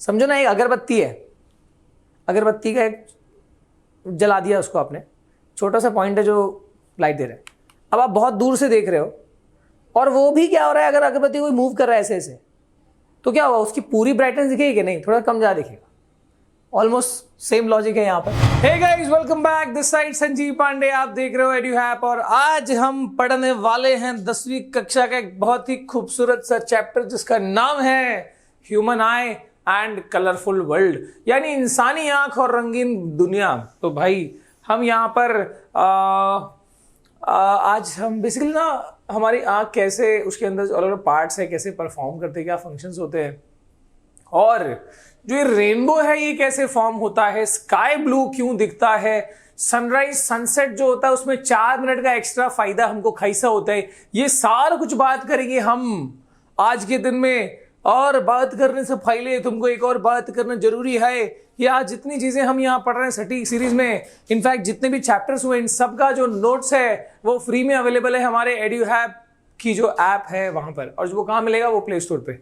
समझो ना, एक अगरबत्ती है, अगरबत्ती का एक जला दिया उसको आपने, छोटा सा पॉइंट है जो लाइट दे रहा है। अब आप बहुत दूर से देख रहे हो और वो भी क्या हो रहा है, अगर अगरबत्ती कोई मूव कर रहा है ऐसे ऐसे, तो क्या होगा, उसकी पूरी ब्राइटनेस दिखेगी कि नहीं, थोड़ा कम ज्यादा दिखेगा। ऑलमोस्ट सेम लॉजिक है यहाँ पर। Hey guys, welcome back, this side Sanjeev Pandey, आप देख रहे हो एड्यूहैप। और आज हम पढ़ने वाले हैं 10वीं कक्षा का एक बहुत ही खूबसूरत सा चैप्टर जिसका नाम है human I and colourful world, यानी इंसानी आंख और रंगीन दुनिया। तो भाई हम यहाँ पर आज हम बेसिकली ना हमारी आंख कैसे, उसके अंदर अलग अलग पार्ट्स है, कैसे परफॉर्म करते हैं, क्या फंक्शंस होते हैं, और जो ये रेनबो है ये कैसे फॉर्म होता है, स्काई ब्लू क्यों दिखता है, सनराइज सनसेट जो होता है उसमें 4 मिनट का एक्स्ट्रा फायदा हमको कैसा होता है, ये सारा कुछ बात करेंगे हम आज के दिन में। और बात करने से पहले तुमको एक और बात करना जरूरी है कि आज जितनी चीजें हम यहाँ पढ़ रहे हैं सटीक सीरीज में, इनफैक्ट जितने भी चैप्टर्स हुए इन सब का जो नोट्स है वो फ्री में अवेलेबल है हमारे एड्यूहैप की जो ऐप है वहां पर, और वो कहाँ मिलेगा, वो प्ले स्टोर पे।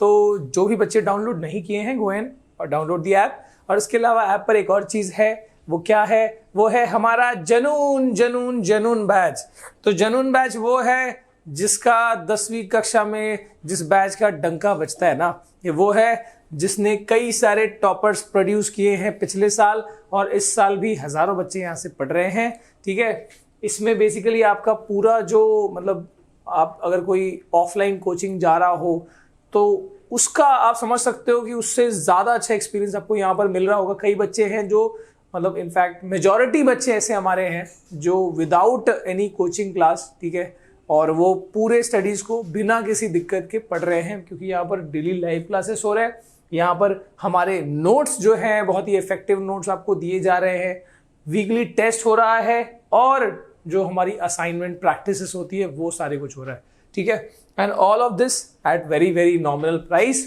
तो जो भी बच्चे डाउनलोड नहीं किए हैं, गो एंड और डाउनलोड दी ऐप। और इसके अलावा ऐप पर एक और चीज है, वो क्या है, वो है हमारा जनून जनून जनून बैच। तो जनून बैच वो है जिसका 10वीं कक्षा में जिस बैच का डंका बजता है ना, ये वो है जिसने कई सारे टॉपर्स प्रोड्यूस किए हैं पिछले साल, और इस साल भी हजारों बच्चे यहाँ से पढ़ रहे हैं। ठीक है, इसमें बेसिकली आपका पूरा जो मतलब आप अगर कोई ऑफलाइन कोचिंग जा रहा हो तो उसका आप समझ सकते हो कि उससे ज़्यादा अच्छा एक्सपीरियंस आपको यहाँ पर मिल रहा होगा। कई बच्चे हैं जो मतलब इनफैक्ट मेजॉरिटी बच्चे ऐसे हमारे हैं जो विदाउट एनी कोचिंग क्लास, ठीक है, और वो पूरे स्टडीज़ को बिना किसी दिक्कत के पढ़ रहे हैं, क्योंकि यहाँ पर डेली लाइव क्लासेस हो रहे हैं। यहाँ पर हमारे नोट्स जो हैं बहुत ही इफेक्टिव नोट्स आपको दिए जा रहे हैं, वीकली टेस्ट हो रहा है, और जो हमारी असाइनमेंट प्रैक्टिसेस होती है वो सारे कुछ हो रहा है। ठीक है, and all of this at very very nominal price.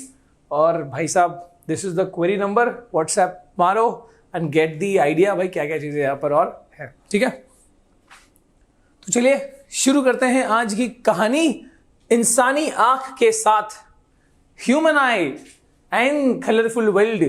और भाई साहब, this is the query number, WhatsApp मारो एंड गेट दी आइडिया भाई क्या क्या चीजें यहाँ पर और है। ठीक है, तो चलिए शुरू करते हैं आज की कहानी इंसानी आंख के साथ, human I and colourful world.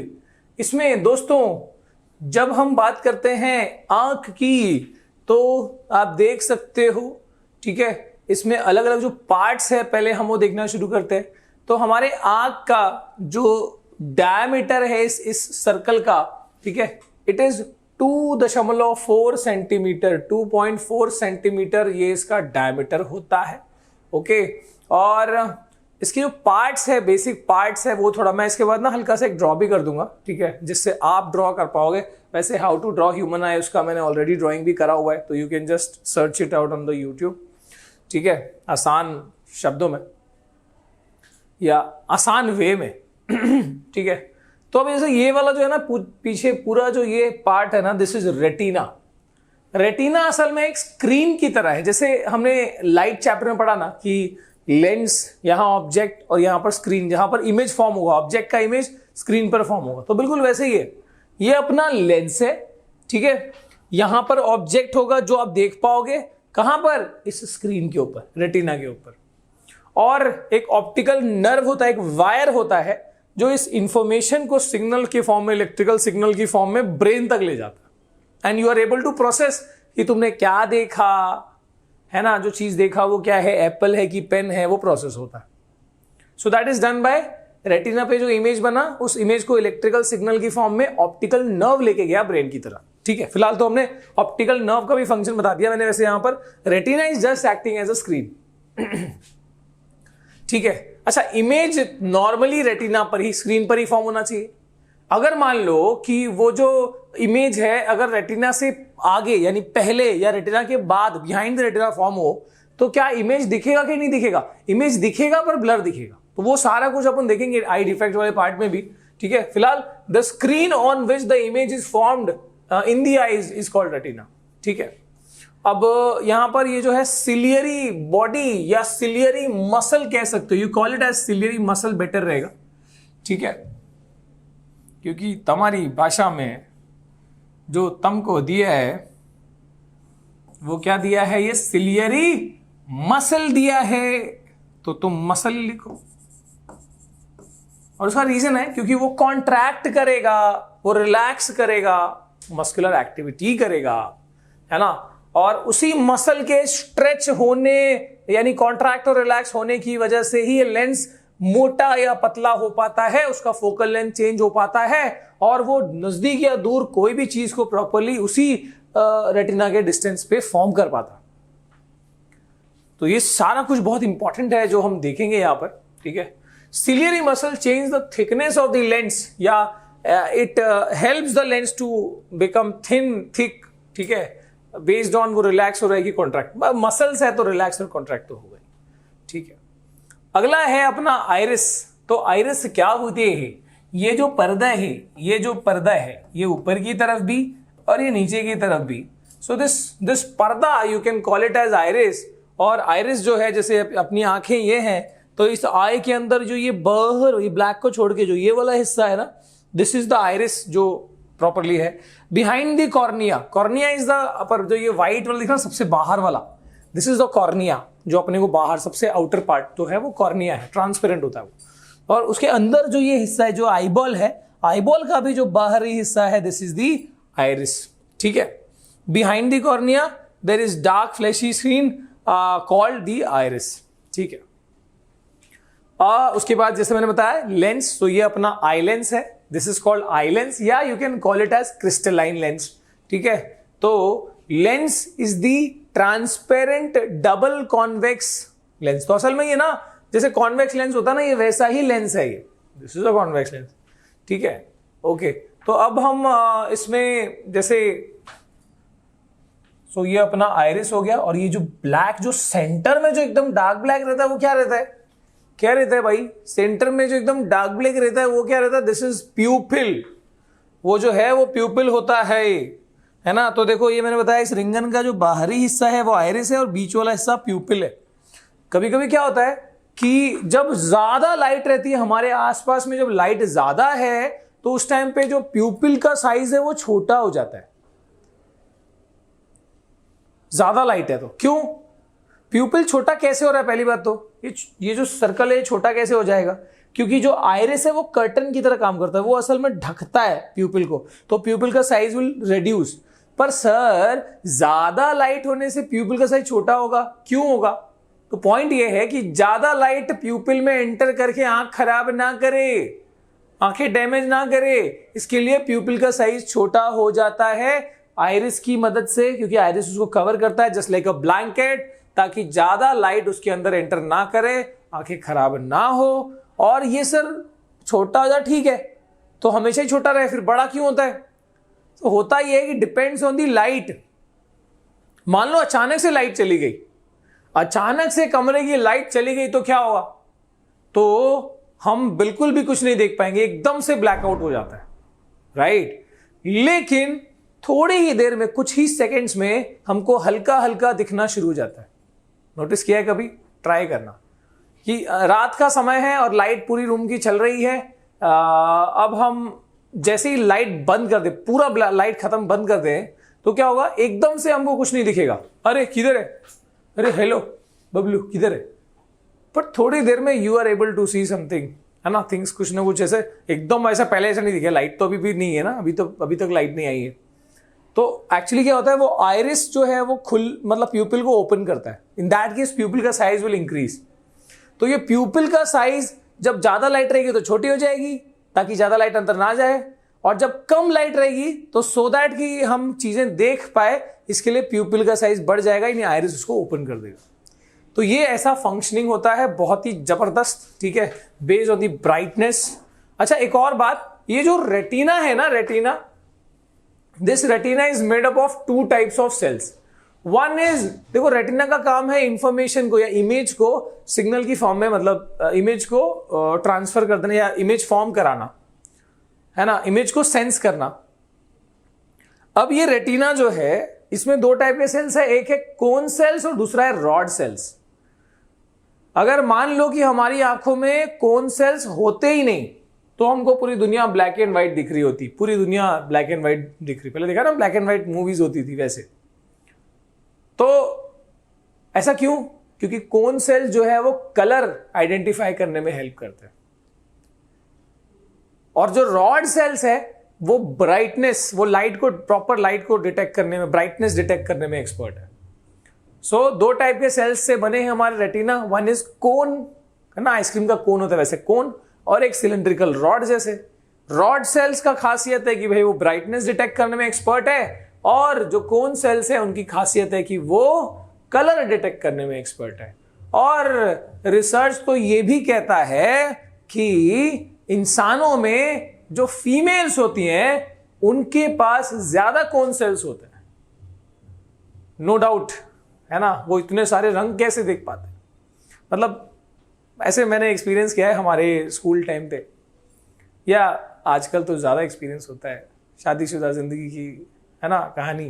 इसमें दोस्तों जब हम बात करते हैं आंख की, तो आप देख सकते हो, ठीक है, इसमें अलग अलग जो पार्ट्स है पहले हम वो देखना शुरू करते हैं। तो हमारे आंख का जो डायमीटर है इस सर्कल का, ठीक है, इट इज 2.4 सेंटीमीटर, 2.4 सेंटीमीटर ये इसका डायमीटर होता है। ओके, और इसके जो पार्ट्स है, बेसिक पार्ट्स है, वो थोड़ा मैं इसके बाद ना हल्का सा एक ड्रॉ भी कर दूंगा, ठीक है, जिससे आप ड्रॉ कर पाओगे। वैसे how to draw human eye उसका मैंने ऑलरेडी ड्राइंग भी करा हुआ है, तो you can just search it out on the YouTube. ठीक है, आसान शब्दों में या आसान वे में। ठीक है, तो अब जैसे ये वाला जो है ना पीछे पूरा जो ये पार्ट है ना, दिस इज रेटिना। रेटिना असल में एक स्क्रीन की तरह है, जैसे हमने लाइट चैप्टर में पढ़ा ना कि लेंस, यहां ऑब्जेक्ट और यहां पर स्क्रीन, जहां पर इमेज फॉर्म होगा, ऑब्जेक्ट का इमेज स्क्रीन पर फॉर्म होगा, तो बिल्कुल वैसे ही है। ये अपना लेंस है, ठीक है, यहां पर ऑब्जेक्ट होगा जो आप देख पाओगे, कहां पर, इस स्क्रीन के ऊपर, रेटिना के ऊपर। और एक ऑप्टिकल नर्व होता है, एक वायर होता है जो इस इंफॉर्मेशन को सिग्नल के फॉर्म में, इलेक्ट्रिकल सिग्नल की फॉर्म में ब्रेन तक ले जाता है, and you are able to process कि तुमने क्या देखा है ना, जो चीज देखा वो क्या है, एप्पल है कि पेन है, वो प्रोसेस होता है। सो that is done by retina पे जो इमेज बना, उस इमेज को इलेक्ट्रिकल सिग्नल की फॉर्म में ऑप्टिकल नर्व लेके गया ब्रेन की तरह। ठीक है, फिलहाल तो हमने ऑप्टिकल नर्व का भी फंक्शन बता दिया मैंने। वैसे यहां पर retina is just acting as a screen. ठीक है, अच्छा, इमेज नॉर्मली रेटिना पर ही, स्क्रीन पर ही फॉर्म होना चाहिए। अगर मान लो कि वो जो इमेज है अगर रेटिना से आगे यानी पहले या रेटिना के बाद, बिहाइंड द रेटिना फॉर्म हो, तो क्या इमेज दिखेगा कि नहीं दिखेगा? इमेज दिखेगा पर ब्लर दिखेगा। तो वो सारा कुछ अपन देखेंगे आई डिफेक्ट वाले पार्ट में भी। ठीक है, फिलहाल the screen on which the image is formed in the eyes is called retina. ठीक है, अब यहां पर ये जो है सिलियरी बॉडी या सिलियरी मसल कह सकते हो, you call it as ciliary muscle better रहेगा। ठीक है, क्योंकि तुम्हारी भाषा में जो तुमको दिया है वो क्या दिया है, ये सिलियरी मसल दिया है, तो तुम मसल लिखो। और उसका रीजन है क्योंकि वो कॉन्ट्रैक्ट करेगा, वो रिलैक्स करेगा, मस्कुलर एक्टिविटी करेगा, है ना। और उसी मसल के स्ट्रेच होने यानी कॉन्ट्रैक्ट और रिलैक्स होने की वजह से ही ये लेंस मोटा या पतला हो पाता है, उसका फोकल लेंथ चेंज हो पाता है और वो नजदीक या दूर कोई भी चीज को प्रॉपरली उसी रेटिना के डिस्टेंस पे फॉर्म कर पाता। तो ये सारा कुछ बहुत इंपॉर्टेंट है जो हम देखेंगे यहां पर, ठीक है। Ciliary muscle change the thickness of the lens या it helps the lens to become thick, ठीक है, बेस्ड ऑन वो रिलैक्स हो रहा है कि कॉन्ट्रैक्ट। मसल्स है तो रिलैक्स और कॉन्ट्रैक्ट तो होगा, ठीक है। अगला है अपना आइरिस। तो आइरिस क्या होती है? ये जो पर्दा है, ये ऊपर की तरफ भी और ये नीचे की तरफ भी। सो दिस पर्दा you can call it as iris. और आइरिस जो है, जैसे अपनी आंखें ये हैं, तो इस आई के अंदर जो ये बाहर, ये ब्लैक को छोड़ के जो ये वाला हिस्सा है ना, दिस इज द आइरिस जो प्रॉपरली है। Behind the cornea, cornea is the upper, जो ये व्हाइट वाला दिख रहा है सबसे बाहर वाला, दिस इज द कॉर्निया, जो अपने को बाहर सबसे आउटर पार्ट तो है वो कॉर्निया है, ट्रांसपेरेंट होता है वो। और उसके अंदर जो ये हिस्सा है, जो आईबॉल है, आईबॉल का भी जो बाहरी हिस्सा है, दिस इज द आइरिस, ठीक है। Behind the cornea there is dark fleshy screen called the iris, ठीक है। उसके बाद जैसे मैंने बताया लेंस, तो ये अपना आई लेंस है, this is called eye lens, या you can call it as crystalline lens, ठीक है। तो lens is the transparent double convex lens. तो असल में ये ना जैसे कॉन्वेक्स लेंस होता है ना, ये वैसा ही लेंस है ये, this is a convex lens, ठीक है, ओके। तो अब हम इसमें जैसे सो ये अपना आइरिस हो गया, और ये जो ब्लैक, जो सेंटर में जो एकदम डार्क ब्लैक रहता है वो क्या रहता है? क्या रहता है भाई? सेंटर में जो एकदम डार्क ब्लैक रहता है वो क्या रहता है? This is प्यूपिल। वो जो है वो प्यूपिल होता है ना। तो देखो ये मैंने बताया, इस रिंगन का जो बाहरी हिस्सा है वो आइरिस है और बीच वाला हिस्सा प्यूपिल है। कभी कभी क्या होता है कि जब ज्यादा लाइट रहती है हमारे आसपास में, जब लाइट ज्यादा है तो उस टाइम पे जो प्यूपिल का साइज है वो छोटा हो जाता है, ज्यादा लाइट है तो। क्यों प्यूपिल छोटा कैसे हो रहा है? पहली बात तो ये जो सर्कल है छोटा कैसे हो जाएगा? क्योंकि जो आइरिस है वो कर्टन की तरह काम करता है, वो असल में ढकता है प्यूपिल को, तो प्यूपिल का साइज विल रिड्यूस। पर सर ज्यादा लाइट होने से प्यूपिल का साइज छोटा होगा, क्यों होगा? तो पॉइंट ये है कि ज्यादा लाइट प्यूपिल में एंटर करके आंख खराब ना करे, आंखें डैमेज ना करे, इसके लिए प्यूपिल का साइज छोटा हो जाता है आइरिस की मदद से, क्योंकि आइरिस उसको कवर करता है जस्ट लाइक अ ब्लैंकेट, ताकि ज्यादा लाइट उसके अंदर एंटर ना करे, आंखें खराब ना हो। और ये सर छोटा हो जाए, ठीक है, तो हमेशा ही छोटा रहे, फिर बड़ा क्यों होता है? तो होता यह है कि डिपेंड्स ऑन दी लाइट। मान लो अचानक से लाइट चली गई, अचानक से कमरे की लाइट चली गई तो क्या होगा? तो हम बिल्कुल भी कुछ नहीं देख पाएंगे, एकदम से ब्लैकआउट हो जाता है, राइट। लेकिन थोड़ी ही देर में, कुछ ही सेकंड्स में हमको हल्का हल्का दिखना शुरू हो जाता है। नोटिस किया है कभी? ट्राई करना कि रात का समय है और लाइट पूरी रूम की चल रही है। अब हम जैसे ही लाइट बंद कर दे, पूरा लाइट खत्म बंद कर दे, तो क्या होगा? एकदम से हमको कुछ नहीं दिखेगा। अरे किधर है? अरे हेलो बबलू किधर है? पर थोड़ी देर में you are able to see something, है ना, थिंग्स, कुछ ना कुछ। ऐसे एकदम ऐसा पहले ऐसा नहीं दिखे। लाइट तो अभी भी नहीं है ना, अभी तक लाइट नहीं आई है। तो एक्चुअली क्या होता है, वो आइरिस जो है वो मतलब प्यूपिल को ओपन करता है। इन दैट केस प्यूपिल का साइज विल इंक्रीज। तो ये प्यूपिल का साइज जब ज्यादा लाइट रहेगी तो छोटी हो जाएगी, ताकि ज्यादा लाइट अंदर ना जाए, और जब कम लाइट रहेगी तो सो दैट कि हम चीजें देख पाए, इसके लिए प्यूपिल का साइज बढ़ जाएगा, यानी आइरिस उसको ओपन कर देगा। तो ये ऐसा फंक्शनिंग होता है, बहुत ही जबरदस्त, ठीक है, बेस्ड ऑन दी ब्राइटनेस। अच्छा एक और बात, ये जो रेटिना है ना, retina, this retina is made up of 2 types of cells. One is, देखो रेटिना का काम है इंफॉर्मेशन को या इमेज को सिग्नल की फॉर्म में, मतलब इमेज को ट्रांसफर कर देना या इमेज फॉर्म कराना, है ना, इमेज को सेंस करना। अब ये रेटिना जो है इसमें 2 टाइप के सेल्स है, एक है कोन सेल्स और दूसरा है रॉड सेल्स। अगर मान लो कि हमारी आंखों में कोन सेल्स होते ही नहीं तो हमको पूरी दुनिया ब्लैक एंड व्हाइट दिख रही होती, पूरी दुनिया ब्लैक एंड व्हाइट दिख रही। पहले देखा ना ब्लैक एंड व्हाइट मूवीज होती थी वैसे। तो ऐसा क्यों? क्योंकि कोन सेल्स जो है वो कलर आइडेंटिफाई करने में हेल्प करते हैं। और जो रॉड सेल्स है वो ब्राइटनेस, वो लाइट को, प्रॉपर लाइट को डिटेक्ट करने में, ब्राइटनेस डिटेक्ट करने में एक्सपर्ट है। सो दो टाइप के सेल्स से बने हैं हमारे रेटिना, वन इज कोन, है ना, आइसक्रीम का कोन होता है वैसे कोन, और एक सिलेंड्रिकल रॉड जैसे। रॉड सेल्स का खासियत है कि भाई वो ब्राइटनेस डिटेक्ट करने में एक्सपर्ट है, और जो कोन सेल्स है उनकी खासियत है कि वो कलर डिटेक्ट करने में एक्सपर्ट है। और रिसर्च तो ये भी कहता है कि इंसानों में जो फीमेल्स होती हैं उनके पास ज्यादा कोन सेल्स होते हैं, नो डाउट, है ना। वो इतने सारे रंग कैसे देख पाते हैं, मतलब ऐसे मैंने एक्सपीरियंस किया है हमारे स्कूल टाइम पे, या आजकल तो ज्यादा एक्सपीरियंस होता है शादीशुदा जिंदगी की, है ना, कहानी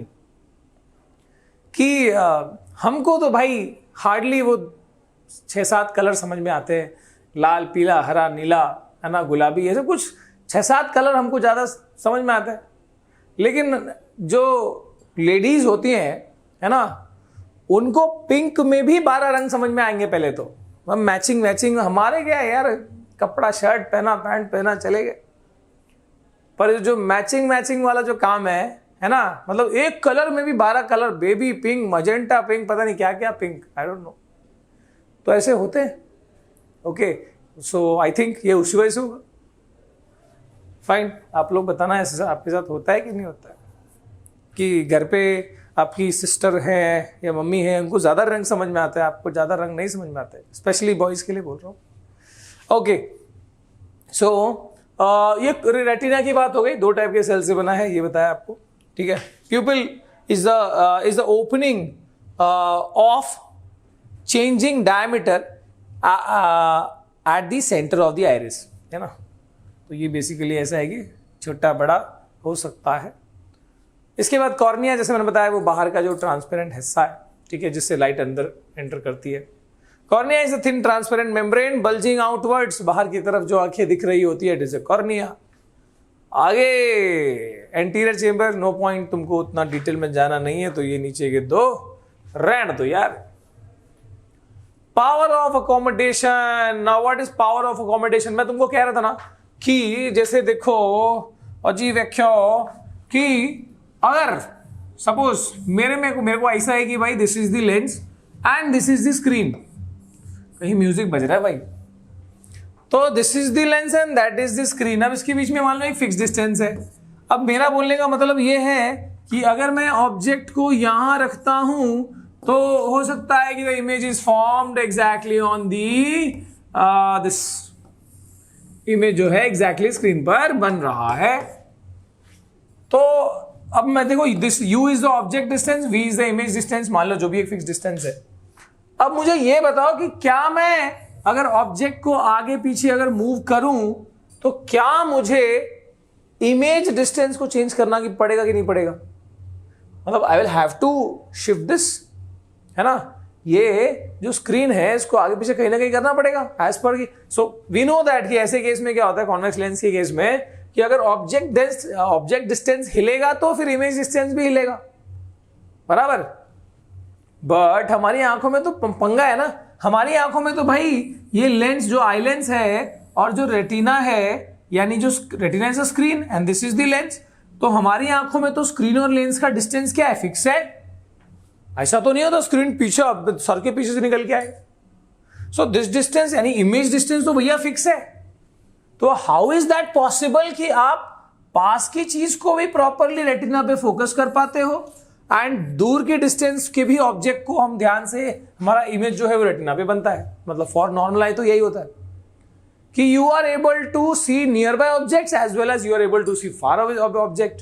कि हमको तो भाई हार्डली वो 6-7 कलर समझ में आते हैं, लाल, पीला, हरा, नीला, है ना, गुलाबी, ऐसे कुछ 6-7 कलर हमको ज़्यादा समझ में आते हैं। लेकिन जो लेडीज होती हैं, है ना, उनको पिंक में भी 12 रंग समझ में आएंगे पहले तो, मैचिंग मैचिंग। हमारे क्या है यार, कपड़ा, शर्ट पहना, पैंट पहना, चले गए। पर जो मैचिंग मैचिंग वाला जो काम है ना, मतलब एक कलर में भी 12 colour, baby pink, magenta pink, पता नहीं क्या क्या पिंक, आई डोंट नो, तो ऐसे होते हैं। ओके, सो आई थिंक ये उसी वजह से होगा। फाइन, आप लोग बताना ऐसा आपके साथ होता है कि नहीं होता है, कि घर पे आपकी सिस्टर है या मम्मी है, उनको ज़्यादा रंग समझ में आता है, आपको ज़्यादा रंग नहीं समझ में आता है, स्पेशली बॉयज़ के लिए बोल रहा हूँ। ओके, सो ये रेटिना की बात हो गई, 2 टाइप के सेल से बना है, ये बताया आपको, ठीक है। प्यूपिल is the opening of changing diameter at the centre of the iris, है ना। तो ये बेसिकली ऐसा है कि छोटा बड़ा हो सकता है। इसके बाद कॉर्निया, जैसे मैंने बताया, वो बाहर का जो ट्रांसपेरेंट हिस्सा है, ठीक है, जिससे लाइट अंदर एंटर करती है। Cornea is a thin transparent membrane bulging outwards, बाहर की तरफ जो आंखें दिख रही होती है, इट इज अ कॉर्निया। आगे एंटीरियर चेंबर, नो पॉइंट, तुमको उतना डिटेल में जाना नहीं है, तो ये नीचे के 2 रहने दो यार। Power of accommodation, now what is power of accommodation? मैं तुमको कह रहा था ना कि जैसे देखो अजीब व्याख्या कि अगर सपोज मेरे को ऐसा है कि भाई this is the lens and this is the screen, कहीं म्यूजिक बज रहा है भाई, तो this is the lens and that is the screen. अब इसके बीच में मान लो एक फिक्स डिस्टेंस है। अब मेरा बोलने का मतलब ये है कि अगर मैं ऑब्जेक्ट को यहां रखता हूं तो हो सकता है कि the image is formed exactly on the this image जो है एग्जैक्टली स्क्रीन पर बन रहा है। तो अब मैं देखो, this u is the object distance, v is the image distance, मान लो जो भी एक फिक्स डिस्टेंस है। अब मुझे ये बताओ कि क्या मैं अगर ऑब्जेक्ट को आगे पीछे अगर मूव करूं तो क्या मुझे इमेज डिस्टेंस को चेंज करना की पड़ेगा कि नहीं पड़ेगा? मतलब I will have to shift this, है ना। ये जो स्क्रीन है इसको आगे पीछे कहीं ना कहीं करना पड़ेगा एज पर की। सो वी नो दैट कि ऐसे केस में क्या होता है कॉन्वेक्स लेंस के केस में, कि अगर ऑब्जेक्ट डिस्टेंस हिलेगा तो फिर इमेज डिस्टेंस भी हिलेगा, बराबर। बट हमारी आंखों में तो पंगा है ना, हमारी आंखों में तो भाई ये लेंस जो आई लेंस है और जो रेटिना है, यानी जो retina is a screen and this is the lens, तो हमारी आंखों में तो स्क्रीन और लेंस का डिस्टेंस क्या है, फिक्स है। ऐसा तो नहीं होता स्क्रीन पीछे सर के पीछे से निकल के आए। सो दिस डिस्टेंस यानी इमेज डिस्टेंस तो भैया फिक्स है। तो हाउ इज दैट पॉसिबल कि आप पास की चीज को भी प्रॉपरली रेटिना पे फोकस कर पाते हो एंड दूर के डिस्टेंस के भी ऑब्जेक्ट को हम ध्यान से, हमारा इमेज जो है वो रेटिना पे बनता है। मतलब फॉर नॉर्मल आई तो यही होता है कि you are able to see near by objects as well as you are able to see far object,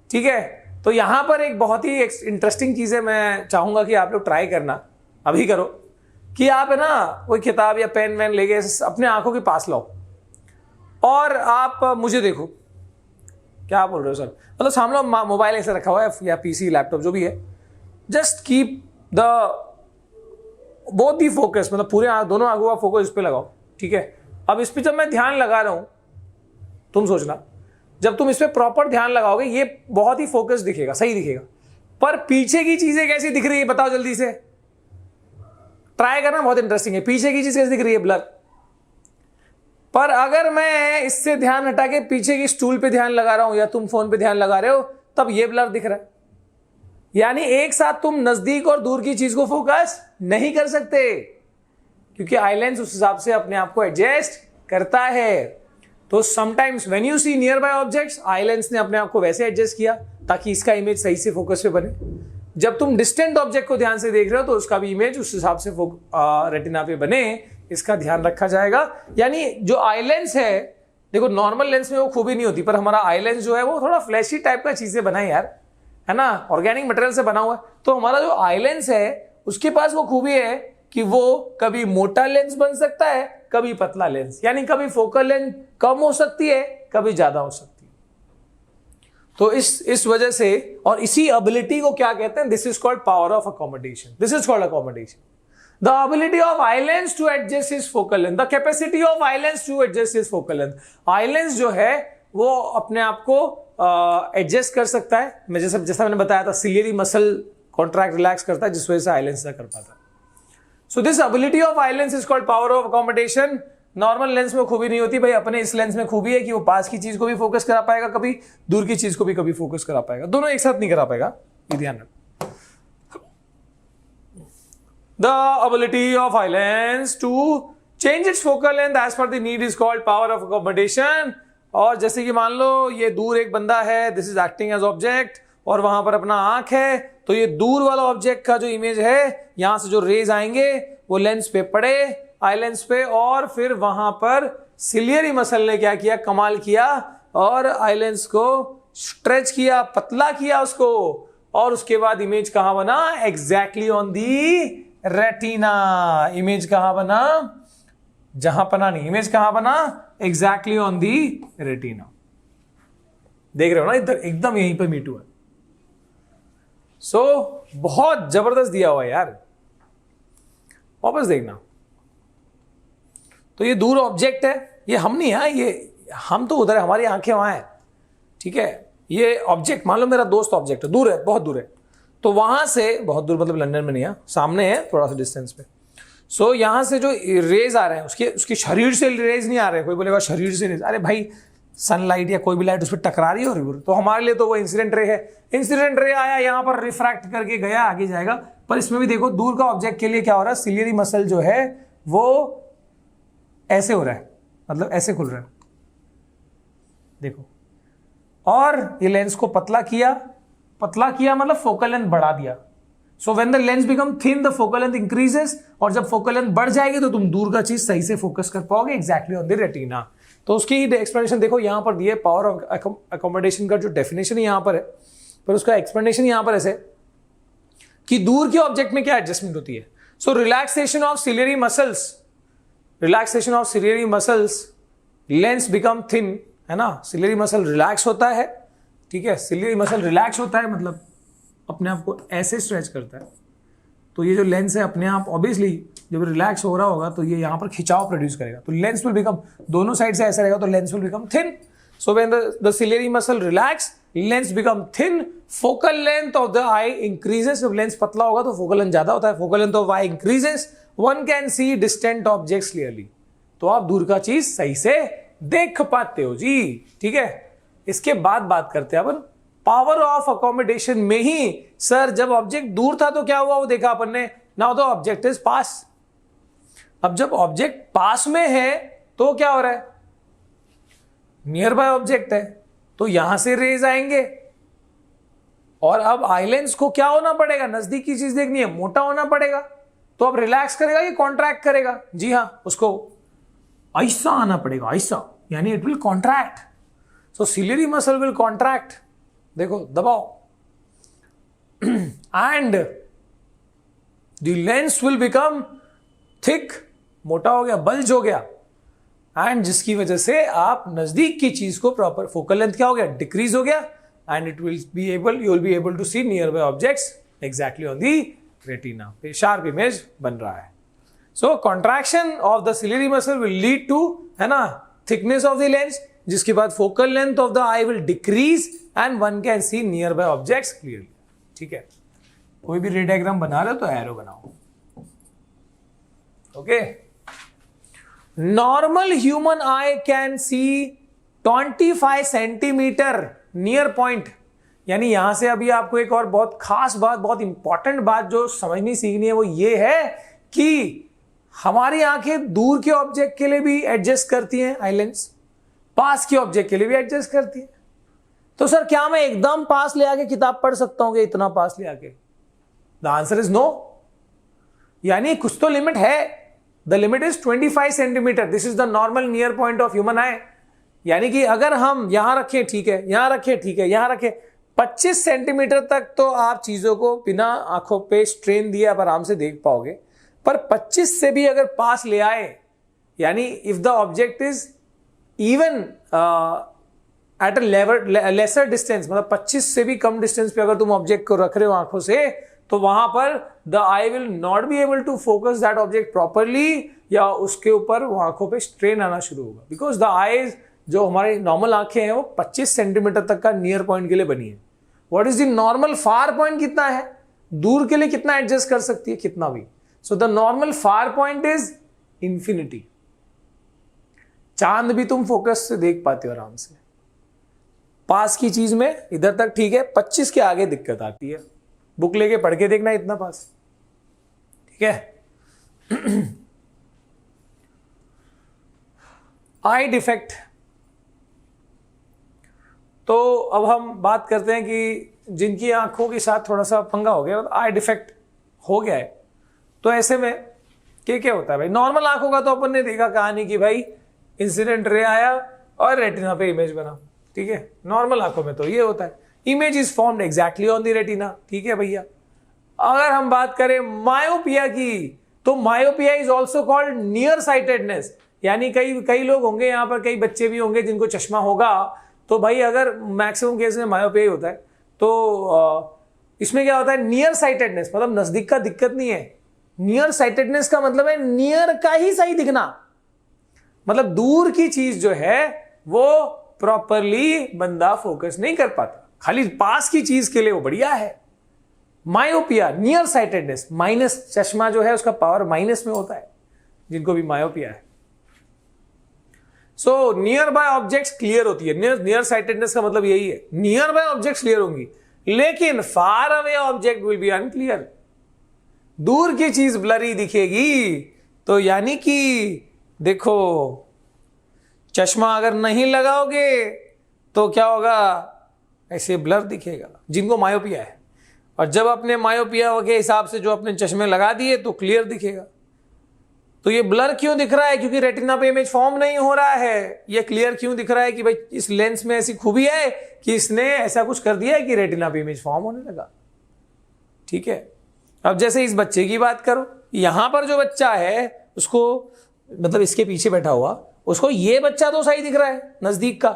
ठीक है। तो यहां पर एक बहुत ही इंटरेस्टिंग चीज है, मैं चाहूंगा कि आप लोग ट्राई करना, अभी करो, कि आप है ना कोई किताब या पेन वैन लेके अपने आंखों के पास लाओ और आप मुझे देखो। क्या बोल रहे हो सर? मतलब सामने मोबाइल ऐसे रखा हुआ है या पीसी लैपटॉप जो भी है, just keep the both the focus, मतलब पूरे दोनों आंखों का फोकस इस पे लगाओ, ठीक है। अब इस पे जब मैं ध्यान लगा रहा हूं, तुम सोचना जब तुम इस पे प्रॉपर ध्यान लगाओगे ये बहुत ही फोकस दिखेगा, सही दिखेगा, पर पीछे की चीजें कैसी दिख रही है बताओ जल्दी से, ट्राई करना, बहुत इंटरेस्टिंग है। पीछे की चीज कैसी दिख रही है? ब्लर। पर अगर मैं इससे ध्यान हटा के पीछे की स्टूल पे ध्यान लगा रहा हूं या तुम फोन पे ध्यान लगा रहे हो, तब ये ब्लर दिख रहा है। यानी एक साथ तुम नजदीक और दूर की चीज को फोकस नहीं कर सकते, क्योंकि आई लेंस उस हिसाब से अपने आप को एडजस्ट करता है। तो sometimes when you see near by objects, eye lens ने अपने आप को वैसे एडजस्ट किया ताकि इसका इमेज सही से फोकस पे बने। जब तुम डिस्टेंट ऑब्जेक्ट को ध्यान से देख रहे हो तो उसका भी इमेज उस हिसाब से रेटिना पे बने, इसका ध्यान रखा जाएगा। यानी जो आई लेंस है, देखो नॉर्मल लेंस में वो खूबी नहीं होती, पर हमारा आई लेंस जो है वो थोड़ा फ्लैशी टाइप का चीजें बना है यार, है ना, ऑर्गेनिक मटेरियल से बना हुआ है। तो हमारा जो आई लेंस है उसके पास वो खूबी है कि वो कभी मोटा लेंस बन सकता है, कभी पतला लेंस, यानी कभी फोकल लेंथ कम हो सकती है, कभी ज्यादा हो सकती है। तो इस वजह से, और इसी एबिलिटी को क्या कहते हैं, this is called power of accommodation. This is called accommodation, the ability of eye lens to adjust his focal length, the capacity of eye lens to adjust his focal length. Eye lens जो है वो अपने आप को adjust कर सकता है। मैं जैसा मैंने बताया था, सिलियरी मसल कॉन्ट्रैक्ट रिलैक्स करता है, जिस वजह से आई लेंस ना कर पाता। So this ability of eye lens is called power of accommodation. Normal lens में खूबी नहीं होती भाई, अपने इस लेंस में खूबी है कि वो पास की चीज को भी फोकस करा पाएगा, कभी दूर की चीज को भी कभी फोकस करा पाएगा, दोनों एक साथ नहीं करा पाएगा, ये ध्यान रखना। The ability of eye lens to change its focal length as per the need is called power of accommodation. और जैसे कि मान लो ये दूर एक बंदा है, this is acting as object, और वहां पर अपना आंख है, तो ये दूर वाला ऑब्जेक्ट का जो इमेज है, यहां से जो रेज आएंगे वो लेंस पे पड़े, आई लेंस पे, और फिर वहां पर सिलियरी मसल ने क्या किया, कमाल किया, और आई लेंस को स्ट्रेच किया, पतला किया उसको, और उसके बाद इमेज कहां बना, exactly on the retina. Image कहां बना, जहां बना नहीं, इमेज कहां बना, एग्जैक्टली ऑन दी रेटिना। देख रहे हो ना, इधर एकदम यहीं पे मीट हुआ। सो बहुत जबरदस्त दिया हुआ है यार, वापस देखना। तो ये दूर ऑब्जेक्ट है, ये हम नहीं है, ये हम तो उधर है, हमारी आंखें वहां है, ठीक है। ये ऑब्जेक्ट मान लो मेरा दोस्त ऑब्जेक्ट है, दूर है, बहुत दूर है, तो वहां से, बहुत दूर मतलब लंदन में नहीं है, सामने है थोड़ा सा डिस्टेंस पे। सो यहां से जो रेज आ रहे हैं, उसके शरीर से रेज नहीं आ रहे। कोई बोलेगा शरीर से रेज, अरे भाई सनलाइट या कोई भी लाइट उस पर टकरा रही है, और तो हमारे लिए तो वो इंसिडेंट रे है। इंसिडेंट रे आया, यहां पर रिफ्रैक्ट करके गया, आगे जाएगा। पर इसमें भी देखो, दूर का ऑब्जेक्ट के लिए क्या हो रहा है, सिलियरी मसल जो है वो ऐसे हो रहा है, मतलब ऐसे खुल रहा है, देखो। और ये लेंस को पतला किया मतलब फोकल लेंथ बढ़ा दिया। So when the lens become thin, the focal length increases, और जब फोकल लेंथ बढ़ जाएगी तो तुम दूर का चीज सही से फोकस कर पाओगे, एग्जैक्टली ऑन द रेटिना। तो उसकी एक्सप्लेनेशन देखो यहां पर दिए, पावर ऑफ अकोमोडेशन का जो डेफिनेशन यहां पर है, पर उसका एक्सप्लेनेशन यहां पर ऐसे कि दूर के ऑब्जेक्ट में क्या एडजस्टमेंट होती है। So relaxation of ciliary muscles, lens become thin, है ना, सिलियरी मसल रिलैक्स होता है, ठीक है। सिलियरी मसल रिलैक्स होता है मतलब अपने आप को ऐसे स्ट्रेच करता है, तो ये जो लेंस है अपने आप ऑब्वियसली जब रिलैक्स हो रहा होगा तो ये यहां पर खिंचाव प्रोड्यूस करेगा, तो लेंस विल बिकम, दोनों साइड से ऐसा रहेगा तो lens will become thin. So when the ciliary muscle relax, lens become thin, focal length of the I increases. जब लेंस पतला होगा तो फोकल लेंथ ज्यादा होता है, focal length of I increases, one can see distant objects clearly, तो आप दूर का चीज सही से देख पाते हो जी, ठीक है। इसके बाद बात करते हैं अपन पावर ऑफ अकोमोडेशन में ही। सर जब ऑब्जेक्ट दूर था तो क्या हुआ, वो देखा अपन ने, now the object is pass. अब जब ऑब्जेक्ट पास में है तो क्या हो रहा है, नियर बाय ऑब्जेक्ट है, तो यहां से रेज आएंगे, और अब आई लेंस को क्या होना पड़ेगा, नजदीक की चीज देखनी है, मोटा होना पड़ेगा। तो अब रिलैक्स करेगा कि कॉन्ट्रैक्ट करेगा, जी हाँ, उसको ऐसा आना पड़ेगा, ऐसा, यानी it will contract. So ciliary muscle will contract, देखो दबाओ, and the lens will become thick, मोटा हो गया, बल्ज हो गया, एंड जिसकी वजह से आप नजदीक की चीज को प्रॉपर, फोकल लेंथ क्या हो गया, डिक्रीज हो गया, and it will be able, you will be able to see near by objects exactly on the retina, sharp image बन रहा है। So contraction of the ciliary muscle will lead to, है ना, थिकनेस ऑफ द लेंस, जिसके बाद focal length of the eye will decrease and one can see near by objects clearly, ठीक है। कोई भी रे डायग्राम बना रहे हो तो एरो बनाओ, okay. Normal human I can C 25 centimetre near point. यानी यहां से अभी आपको एक और बहुत खास बात, बहुत इंपॉर्टेंट बात जो समझनी सीखनी है वो ये है कि हमारी आंखें दूर के ऑब्जेक्ट के लिए भी एडजस्ट करती हैं आई लेंस, पास के ऑब्जेक्ट के लिए भी एडजस्ट करती है। तो सर क्या मैं एकदम पास ले आके किताब पढ़ सकता हूं कि इतना पास ले आके? The answer is no. यानी कुछ तो लिमिट है। The limit is 25 centimetre. This is the normal near point of human eye. यानी कि अगर हम यहां रखें ठीक है, यहां रखें ठीक है, यहां रखें 25 सेंटीमीटर तक तो आप चीजों को बिना आंखों पे स्ट्रेन दिए आप आराम से देख पाओगे। पर 25 से भी अगर पास ले आए, यानी if the object is even at a lesser distance, मतलब 25 से भी कम डिस्टेंस पे अगर तुम ऑब्जेक्ट को रख रहे हो आंखों से, तो वहां पर the eye will not be able to focus that object properly, या उसके ऊपर वो आंखों पे स्ट्रेन आना शुरू होगा। बिकॉज द आईज, जो हमारी नॉर्मल आंखें हैं, वो 25 सेंटीमीटर तक का नियर पॉइंट के लिए बनी है। What is the normal far point? कितना है दूर के लिए, कितना एडजस्ट कर सकती है? कितना भी। So the normal far point is infinity. चांद भी तुम फोकस से देख पाते हो आराम से। पास की चीज में इधर तक ठीक है, 25 के आगे दिक्कत आती है। बुक लेके पढ़ के देखना इतना पास, ठीक है। आई डिफेक्ट। तो अब हम बात करते हैं कि जिनकी आंखों के साथ थोड़ा सा पंगा हो गया, आई डिफेक्ट हो गया है, तो ऐसे में क्या होता है भाई? नॉर्मल आंखों का तो अपन ने देखा कहानी कि भाई इंसिडेंट रे आया और रेटिना पे इमेज बना, ठीक है। नॉर्मल आंखों में तो ये होता है, image is formed exactly on the retina, ठीक है भैया। अगर हम बात करें मायोपिया की, तो myopia is also called near sightedness. यानी कई लोग होंगे यहाँ पर, कई बच्चे भी होंगे जिनको चश्मा होगा। तो भाई अगर मैक्सिमम केस में मायोपिया ही होता है, तो इसमें क्या होता है? नियर साइटेडनेस, मतलब नजदीक का दिक्कत नहीं है। नियर साइटेडनेस का मतलब है नियर का ही सही दिखना, मतलब दूर की चीज जो है वो प्रॉपरली बंदा फोकस नहीं कर पाता, खाली पास की चीज के लिए वो बढ़िया है। मायोपिया, नियर साइटेडनेस, माइनस, चश्मा जो है उसका पावर माइनस में होता है जिनको भी मायोपिया है। So near by objects clear होती है। नियर साइटेडनेस का मतलब यही है, नियर बाय ऑब्जेक्ट्स क्लियर होंगी, लेकिन far away object will be unclear. दूर की चीज ब्लरी दिखेगी। तो यानी कि देखो, चश्मा अगर नहीं लगाओगे तो क्या होगा? ऐसे ब्लर दिखेगा जिनको मायोपिया है। और जब अपने मायोपिया के हिसाब से जो अपने चश्मे लगा दिए तो क्लियर दिखेगा। तो ये ब्लर क्यों दिख रहा है? क्योंकि रेटिना पे इमेज फॉर्म नहीं हो रहा है। ये क्लियर क्यों दिख रहा है? कि भाई इस लेंस में ऐसी खूबी है कि इसने ऐसा कुछ कर दिया है कि रेटिना पे इमेज फॉर्म होने लगा, ठीक है। अब जैसे इस बच्चे की बात करो, यहां पर जो बच्चा है उसको, मतलब इसके पीछे बैठा हुआ, उसको ये बच्चा तो सही दिख रहा है नजदीक का,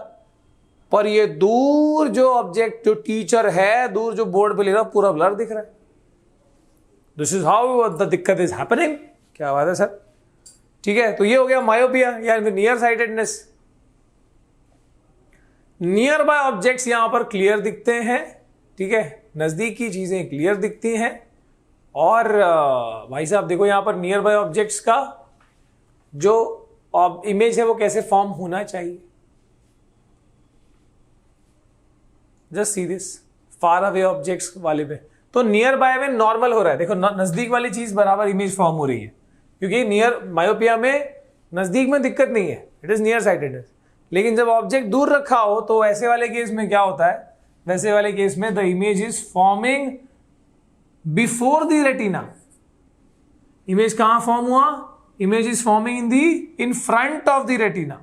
पर ये दूर जो ऑब्जेक्ट, जो टीचर है, दूर जो बोर्ड पे लिख रहा, पूरा ब्लर दिख रहा है। दिस इज हाउ द दिक्कत इज हैपनिंग। क्या बात है सर, ठीक है। तो ये हो गया मायोपिया या near sightedness. Near by objects यहां पर क्लियर दिखते हैं, ठीक है, नजदीक की चीजें क्लियर दिखती हैं। और भाई साहब देखो, यहां पर नियर बाय ऑब्जेक्ट्स का जो इमेज है वो कैसे फॉर्म होना चाहिए। Just see this, far away objects वाले पे तो नियर बाय में नॉर्मल हो रहा है। देखो नजदीक वाली चीज बराबर इमेज फॉर्म हो रही है, क्योंकि नियर मायोपिया में नजदीक में दिक्कत नहीं है, इट इज नियर साइटेडनेस। लेकिन जब ऑब्जेक्ट दूर रखा हो तो ऐसे वाले केस में क्या होता है? वैसे वाले केस में the image is forming before the retina. Image कहां फॉर्म हुआ? Image is forming in front of the retina.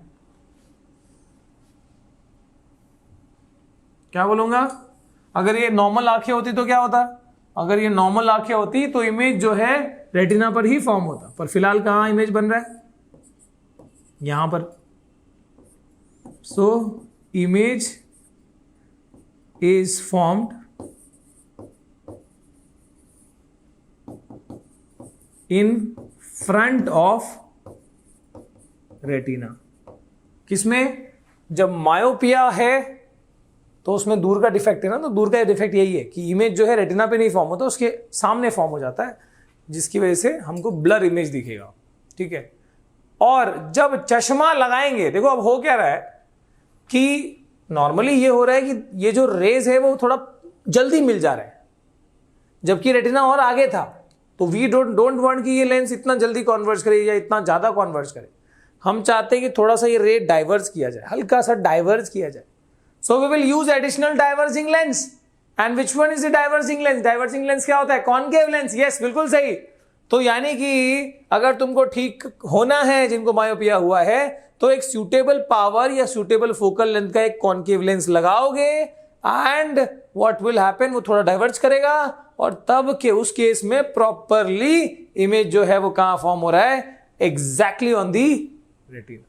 क्या बोलूंगा? अगर ये नॉर्मल आंखें होती तो क्या होता? अगर ये नॉर्मल आंखें होती तो इमेज जो है रेटिना पर ही फॉर्म होता, पर फिलहाल कहां इमेज बन रहा है? यहां पर। So image is formed in front of retina. किसमें? जब मायोपिया है तो उसमें दूर का डिफेक्ट है ना, तो दूर का डिफेक्ट यही है कि इमेज जो है रेटिना पे नहीं फॉर्म होता, उसके सामने फॉर्म हो जाता है, जिसकी वजह से हमको ब्लर इमेज दिखेगा, ठीक है। और जब चश्मा लगाएंगे, देखो अब हो क्या रहा है कि नॉर्मली ये हो रहा है कि ये जो रेज है वो थोड़ा जल्दी मिल जा रहा है, जबकि रेटिना और आगे था। तो वी डोंट वांट कि ये लेंस इतना जल्दी कॉन्वर्ज करे या इतना ज्यादा कॉन्वर्ज करे। हम चाहते हैं कि थोड़ा सा ये रे डाइवर्ज किया जाए, हल्का सा डाइवर्ज किया जाए। So we will use additional diverging lens. And which one is the diverging lens? Diverging lens क्या होता है? Concave lens. यस, बिल्कुल सही। तो यानी कि अगर तुमको ठीक होना है, जिनको मायोपिया हुआ है, तो एक सूटेबल पावर या सूटेबल फोकल लेंथ का एक कॉनकेव लेंस लगाओगे एंड व्हाट विल हैपन, वो थोड़ा डाइवर्ज करेगा और तब के उस केस में प्रॉपरली इमेज जो है वो कहां फॉर्म हो रहा है? Exactly on the retina.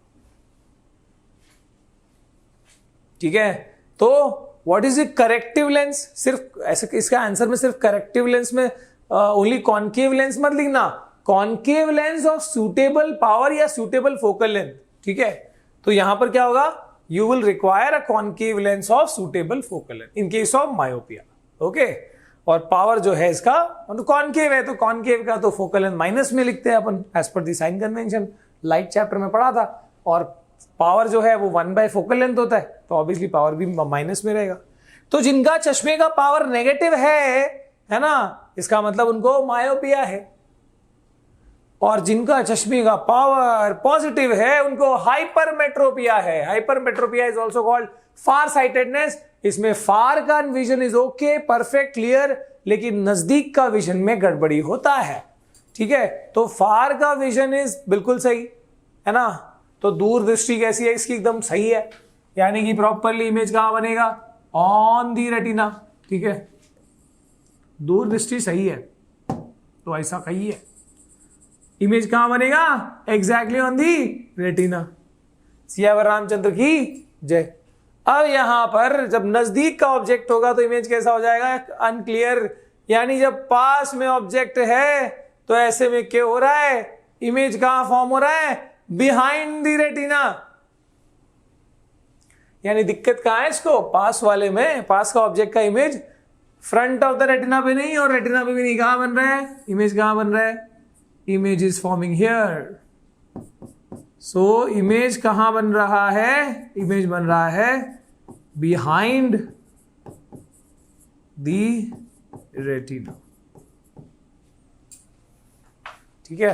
ठीक है, तो what is a corrective lens? सिर्फ ऐसे इसका आंसर में सिर्फ करेक्टिव लेंस में ओनली कॉनकेव लेंस मत लिखना, concave lens of suitable power या सूटेबल फोकल लेंथ। ठीक है, तो यहां पर क्या होगा? You will require a concave lens of suitable focal length in case of myopia. Okay, और पावर जो है इसका कॉनकेव है, तो कॉनकेव का तो फोकल लेंथ माइनस में लिखते हैं अपन as per the sign convention, light chapter में पढ़ा था। और पावर जो है वो 1/4 फोकल लेंथ होता है, तो ऑब्वियसली पावर भी माइनस में रहेगा। तो जिनका चश्मे का पावर नेगेटिव है ना, इसका मतलब उनको मायोपिया है। और जिनका चश्मे का पावर पॉजिटिव है उनको हाइपरमेट्रोपिया है। Hypermetropia is also called far sightedness. इसमें फार का vision is okay, perfect, clear, लेकिन नजदीक का विजन में गड़बड़ी होता है। ठीक है, तो फार का विजन इज बिल्कुल सही है ना। तो दूर दृष्टि कैसी है इसकी? एकदम सही है, यानी कि प्रॉपरली इमेज कहां बनेगा? On the retina. ठीक है, दूर दृष्टि सही है तो ऐसा कही है, इमेज कहां बनेगा? Exactly on the retina. Siyavar Ramchandra की जय। अब यहां पर जब नजदीक का ऑब्जेक्ट होगा तो इमेज कैसा हो जाएगा? अनक्लियर। यानी जब पास में ऑब्जेक्ट है तो ऐसे में क्या हो रहा है? इमेज कहां फॉर्म हो रहा है? Behind the retina. यानी दिक्कत कहां है इसको? पास वाले में, पास का ऑब्जेक्ट का image front of the retina पे नहीं और रेटिना पे भी नहीं। कहां बन रहा है? इमेज कहां बन रहा है? Image is forming here. So image कहां बन रहा है? इमेज बन रहा है बिहाइंड दी रेटिना। ठीक है,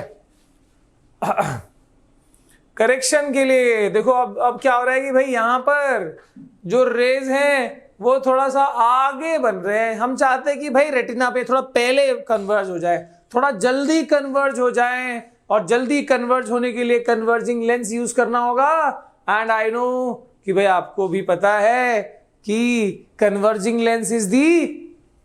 करेक्शन के लिए देखो अब क्या हो रहा है कि भाई यहां पर जो रेज हैं वो थोड़ा सा आगे बन रहे हैं। हम चाहते हैं कि भाई रेटिना पे थोड़ा पहले कन्वर्ज हो जाए, थोड़ा जल्दी कन्वर्ज हो जाए, और जल्दी कन्वर्ज होने के लिए कन्वर्जिंग लेंस यूज करना होगा। एंड आई नो कि भाई आपको भी पता है कि converging lens is the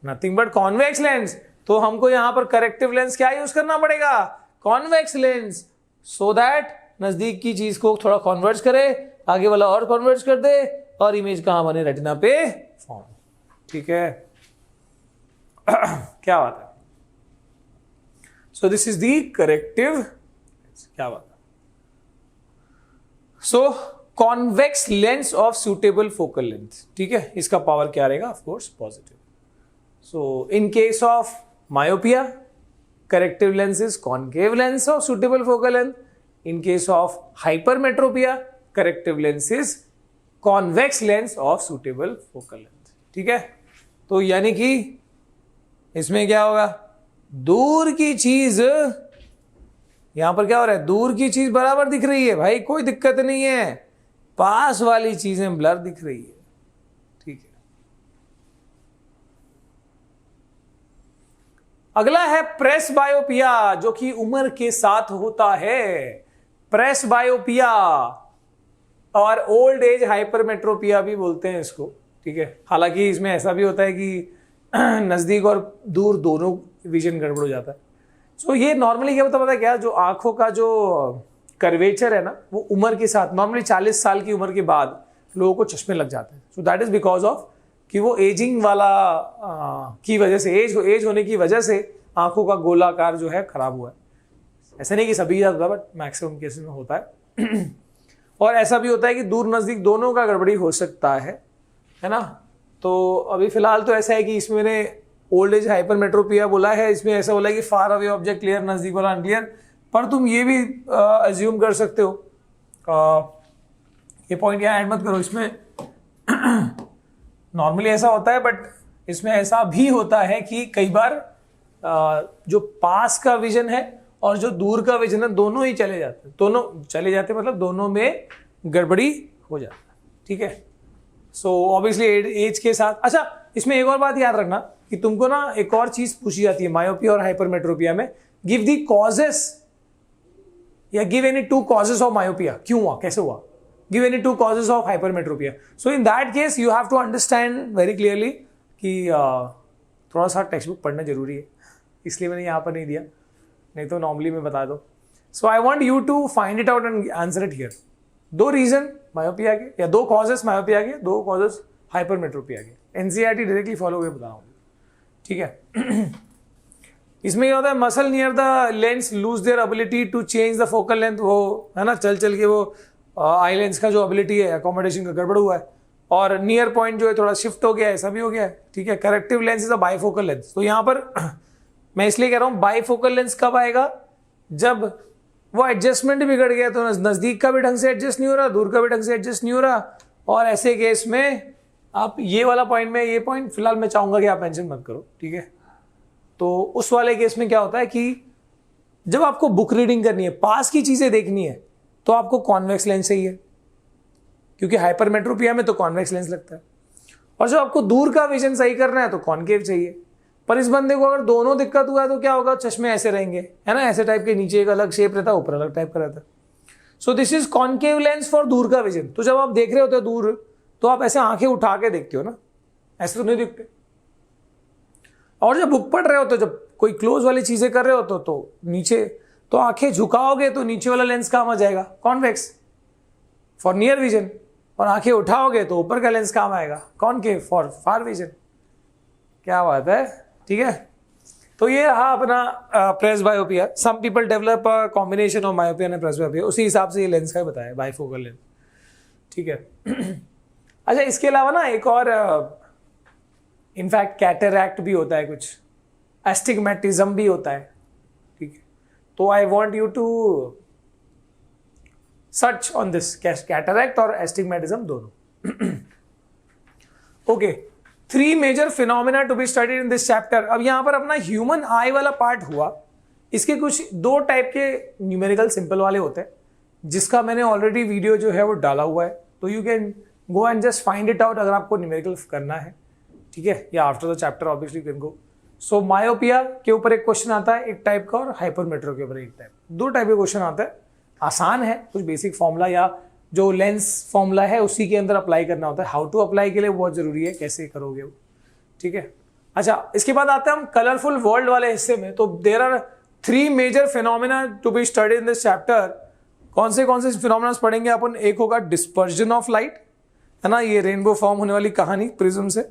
nothing but convex lens. तो हमको यहां पर करेक्टिव लेंस क्या यूज करना पड़ेगा? कॉन्वेक्स लेंस, सो दैट नजदीक की चीज को थोड़ा कन्वर्ज करे, आगे वाला और कन्वर्ज कर दे, और इमेज कहां बने? रेटिना पे फॉर्म। ठीक है, क्या बात है? So this is the corrective. क्या बात है? So convex lens of suitable focal length. ठीक है, इसका पावर क्या रहेगा? Of course positive. So in case of myopia, corrective lens is concave lens of suitable focal length. In case of hypermetropia, corrective lens is convex lens of suitable focal length. ठीक है, तो यानी कि इसमें क्या होगा? दूर की चीज, यहां पर क्या हो रहा है? दूर की चीज बराबर दिख रही है भाई, कोई दिक्कत नहीं है, पास वाली चीजें ब्लर दिख रही है। ठीक है, अगला है प्रेस बायोपिया, जो कि उम्र के साथ होता है। प्रेस बायोपिया और ओल्ड एज हाइपरमेट्रोपिया भी बोलते हैं इसको। ठीक है, हालांकि इसमें ऐसा भी होता है कि नजदीक और दूर दोनों विजन गड़बड़ हो जाता है। सो ये नॉर्मली क्या पता है क्या? जो आंखों का जो कर्वेचर है ना, वो उम्र के साथ, नॉर्मली 40 साल की उम्र के बाद लोगों को चश्मे लग जाते हैं। So that is because of कि वो एजिंग वाला की वजह से, एज होने की वजह से आंखों का गोलाकार जो है खराब हुआ है। ऐसा नहीं कि सभी ज्यादा होता, बट मैक्सिमम केसेस में होता है। और ऐसा भी होता है कि दूर नजदीक दोनों का गड़बड़ी हो सकता है ना। तो अभी फिलहाल तो ऐसा है कि इसमें मैंने ओल्ड एज हाइपरमेट्रोपिया बोला है, इसमें ऐसा बोला है कि फार अवे ऑब्जेक्ट क्लियर, नजदीक वाला अनक्लियर। पर तुम ये भी अज्यूम कर सकते हो, ये पॉइंट यहाँ ऐड मत करो, इसमें नॉर्मली ऐसा होता है, बट इसमें ऐसा भी होता है कि कई बार जो पास का विजन है और जो दूर का विजन है दोनों ही चले जाते हैं, दोनों चले जाते मतलब दोनों में गड़बड़ी हो जाती है, ठीक है। सो ऑब्वियसली एज के साथ, अच्छा इसमें एक और बात याद रखना कि तुमको ना एक और चीज पूछी जाती है मायोपिया और हाइपरमेट्रोपिया में, गिव दी कॉजेस या give any 2 causes of myopia, क्यों हुआ, कैसे हुआ, give any 2 causes of hypermetropia. So in that case you have to understand very clearly कि थोड़ा सा टेक्स्ट बुक पढ़ना जरूरी है, इसलिए मैंने यहाँ पर नहीं दिया, नहीं तो नॉर्मली मैं बता दो। So I want you to find it out and answer it here. 2 reason myopia के या 2 कॉजेस मायोपिया के, 2 कॉजेस हाइपरमेट्रोपिया के, एनसीईआरटी डायरेक्टली फॉलो हुए बताऊंगा, ठीक है। इसमें क्या होता है, muscle near the lens lose their ability to change the focal length, वो है ना चल चल के वो आई लेंस का जो एबिलिटी है अकोमोडेशन का गड़बड़ हुआ है, और नियर पॉइंट जो है थोड़ा शिफ्ट हो गया है, ऐसा भी हो गया है, ठीक है। Corrective lens is a bifocal lens. तो यहाँ पर मैं इसलिए कह रहा हूँ बाइफोकल लेंस कब आएगा, जब वो एडजस्टमेंट बिगड़ गया, तो नजदीक का भी ढंग से एडजस्ट नहीं हो रहा, दूर का भी ढंग से एडजस्ट नहीं हो रहा, और ऐसे केस में आप ये वाला पॉइंट में, ये पॉइंट फिलहाल मैं चाहूंगा कि आप मेंशन मत करो, ठीक है। तो उस वाले केस में क्या होता है कि जब आपको बुक रीडिंग करनी है, पास की चीजें देखनी है, तो आपको कॉन्वेक्स लेंस चाहिए, क्योंकि हाइपरमेट्रोपिया में तो कॉन्वेक्स लेंस लगता है, और जब आपको दूर का विजन सही करना है तो कॉनकेव चाहिए। पर इस बंदे को अगर दोनों दिक्कत हुआ है तो क्या होगा, चश्मे ऐसे रहेंगे, है ना, ऐसे टाइप के, नीचे एक अलग शेप रहता है, ऊपर अलग टाइप का रहता है। So this is concave lens for दूर का विजन। तो जब आप देख रहे होते हो दूर, तो आप ऐसे आंखें उठा के देखते हो ना, ऐसे तो नहीं दिखते। और जब बुक पढ़ रहे होते हो, जब कोई क्लोज वाली चीजें कर रहे होते हो, तो नीचे, तो आंखें झुकाओगे तो नीचे वाला लेंस काम आ जाएगा, कॉन्वेक्स फॉर नियर विजन, और आंखें उठाओगे तो ऊपर का लेंस काम आएगा, कॉनकेव फॉर फार विजन। क्या बात है, ठीक है। तो ये रहा अपना presbyopia. Some people develop a combination of myopia and presbyopia, उसी हिसाब से ये लेंस का बताया, बाइफोकल लेंस, ठीक है। अच्छा, इसके अलावा ना एक और इनफैक्ट कैटरैक्ट भी होता है, कुछ एस्टिग्मेटिज्म भी होता है, ठीक है। तो I want you to search on this, cataract और एस्टिग्मेटिज्म दोनों। Okay, 3 major phenomena to be studied in this chapter. अब यहां पर अपना ह्यूमन आई वाला पार्ट हुआ, इसके कुछ 2 टाइप के न्यूमेरिकल सिंपल वाले होते हैं, जिसका मैंने ऑलरेडी वीडियो जो है वो डाला हुआ है, तो you can go and just find it out अगर आपको न्यूमेरिकल करना है, ठीक है, या after the chapter obviously can go. So myopia के ऊपर एक क्वेश्चन आता है एक टाइप का, और हाइपरमेट्रो के ऊपर एक टाइप, 2 टाइप के क्वेश्चन आता है। आसान है, कुछ बेसिक फॉर्मूला या जो लेंस फॉर्मूला है उसी के अंदर अप्लाई करना होता है। हाउ टू अप्लाई के लिए बहुत जरूरी है, कैसे करोगे वो, ठीक है। अच्छा, इसके बाद आते हैं हम कलरफुल वर्ल्ड वाले हिस्से में। तो there are 3 major phenomena to be studied in this chapter. कौन से फिनोमेना पढ़ेंगे अपन? एक होगा डिस्पर्जन ऑफ लाइट, है ना, ये रेनबो फॉर्म होने वाली कहानी प्रिज्म से।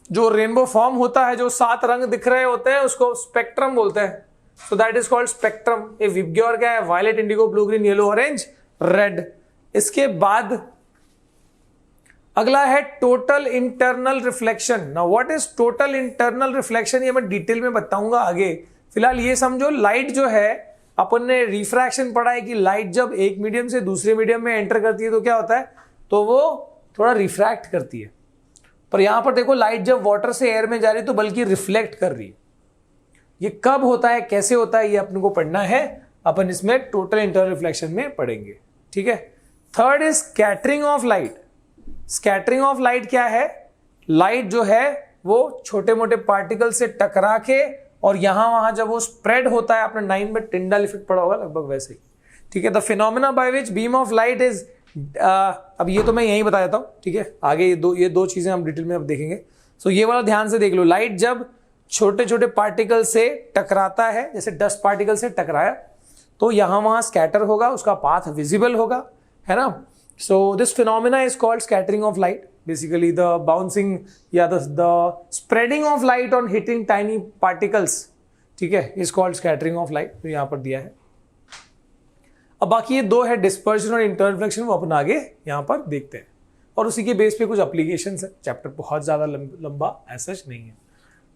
जो रेनबो फॉर्म होता है, जो 7 रंग दिख रहे होते हैं, उसको स्पेक्ट्रम बोलते हैं। So that is called spectrum. ये विबग्योर क्या है? Violet, indigo, blue, green, yellow, orange, red. इसके बाद अगला है total internal reflection. Now what is total internal reflection, ये मैं डिटेल में बताऊंगा आगे। फिलहाल ये समझो, लाइट जो है, अपन ने रिफ्रैक्शन पढ़ा है कि लाइट जब एक मीडियम से दूसरे मीडियम में एंटर करती है तो क्या होता है, तो वो थोड़ा रिफ्रैक्ट करती है। पर यहां पर देखो, लाइट जब वाटर से एयर में जा रही है तो बल्कि रिफ्लेक्ट कर रही है। ये कब होता है, कैसे होता है, ये अपन को पढ़ना है। अपन इसमें टोटल इंटरनल रिफ्लेक्शन में पढ़ेंगे, ठीक है। Third is scattering of light. Scattering of light क्या है? लाइट जो है वो छोटे मोटे पार्टिकल से टकरा के और यहां वहां जब वो स्प्रेड होता है, आपने 9 में टिंडल इफेक्ट पढ़ा होगा लगभग वैसे ही, ठीक है। The phenomena by which beam of light is, अब ये तो मैं यहीं बता देता हूं, ठीक है। आगे ये दो चीजें हम डिटेल में अब देखेंगे। सो ये वाला ध्यान से देख लो। लाइट जब छोटे छोटे पार्टिकल से टकराता है, जैसे डस्ट पार्टिकल से टकराया, तो यहां वहां स्कैटर होगा, उसका पाथ विजिबल होगा, है ना। So this phenomena is called scattering of light. Basically the bouncing या the spreading of light on hitting tiny particles, ठीक है, is called scattering of light. तो यहां पर दिया है। अब बाकी ये 2 है, डिस्पर्जन और इंटरफ्लेक्शन, वो अपन आगे यहां पर देखते हैं, और उसी के बेस पे कुछ एप्लीकेशंस है। चैप्टर बहुत ज्यादा लंबा ऐसा नहीं है।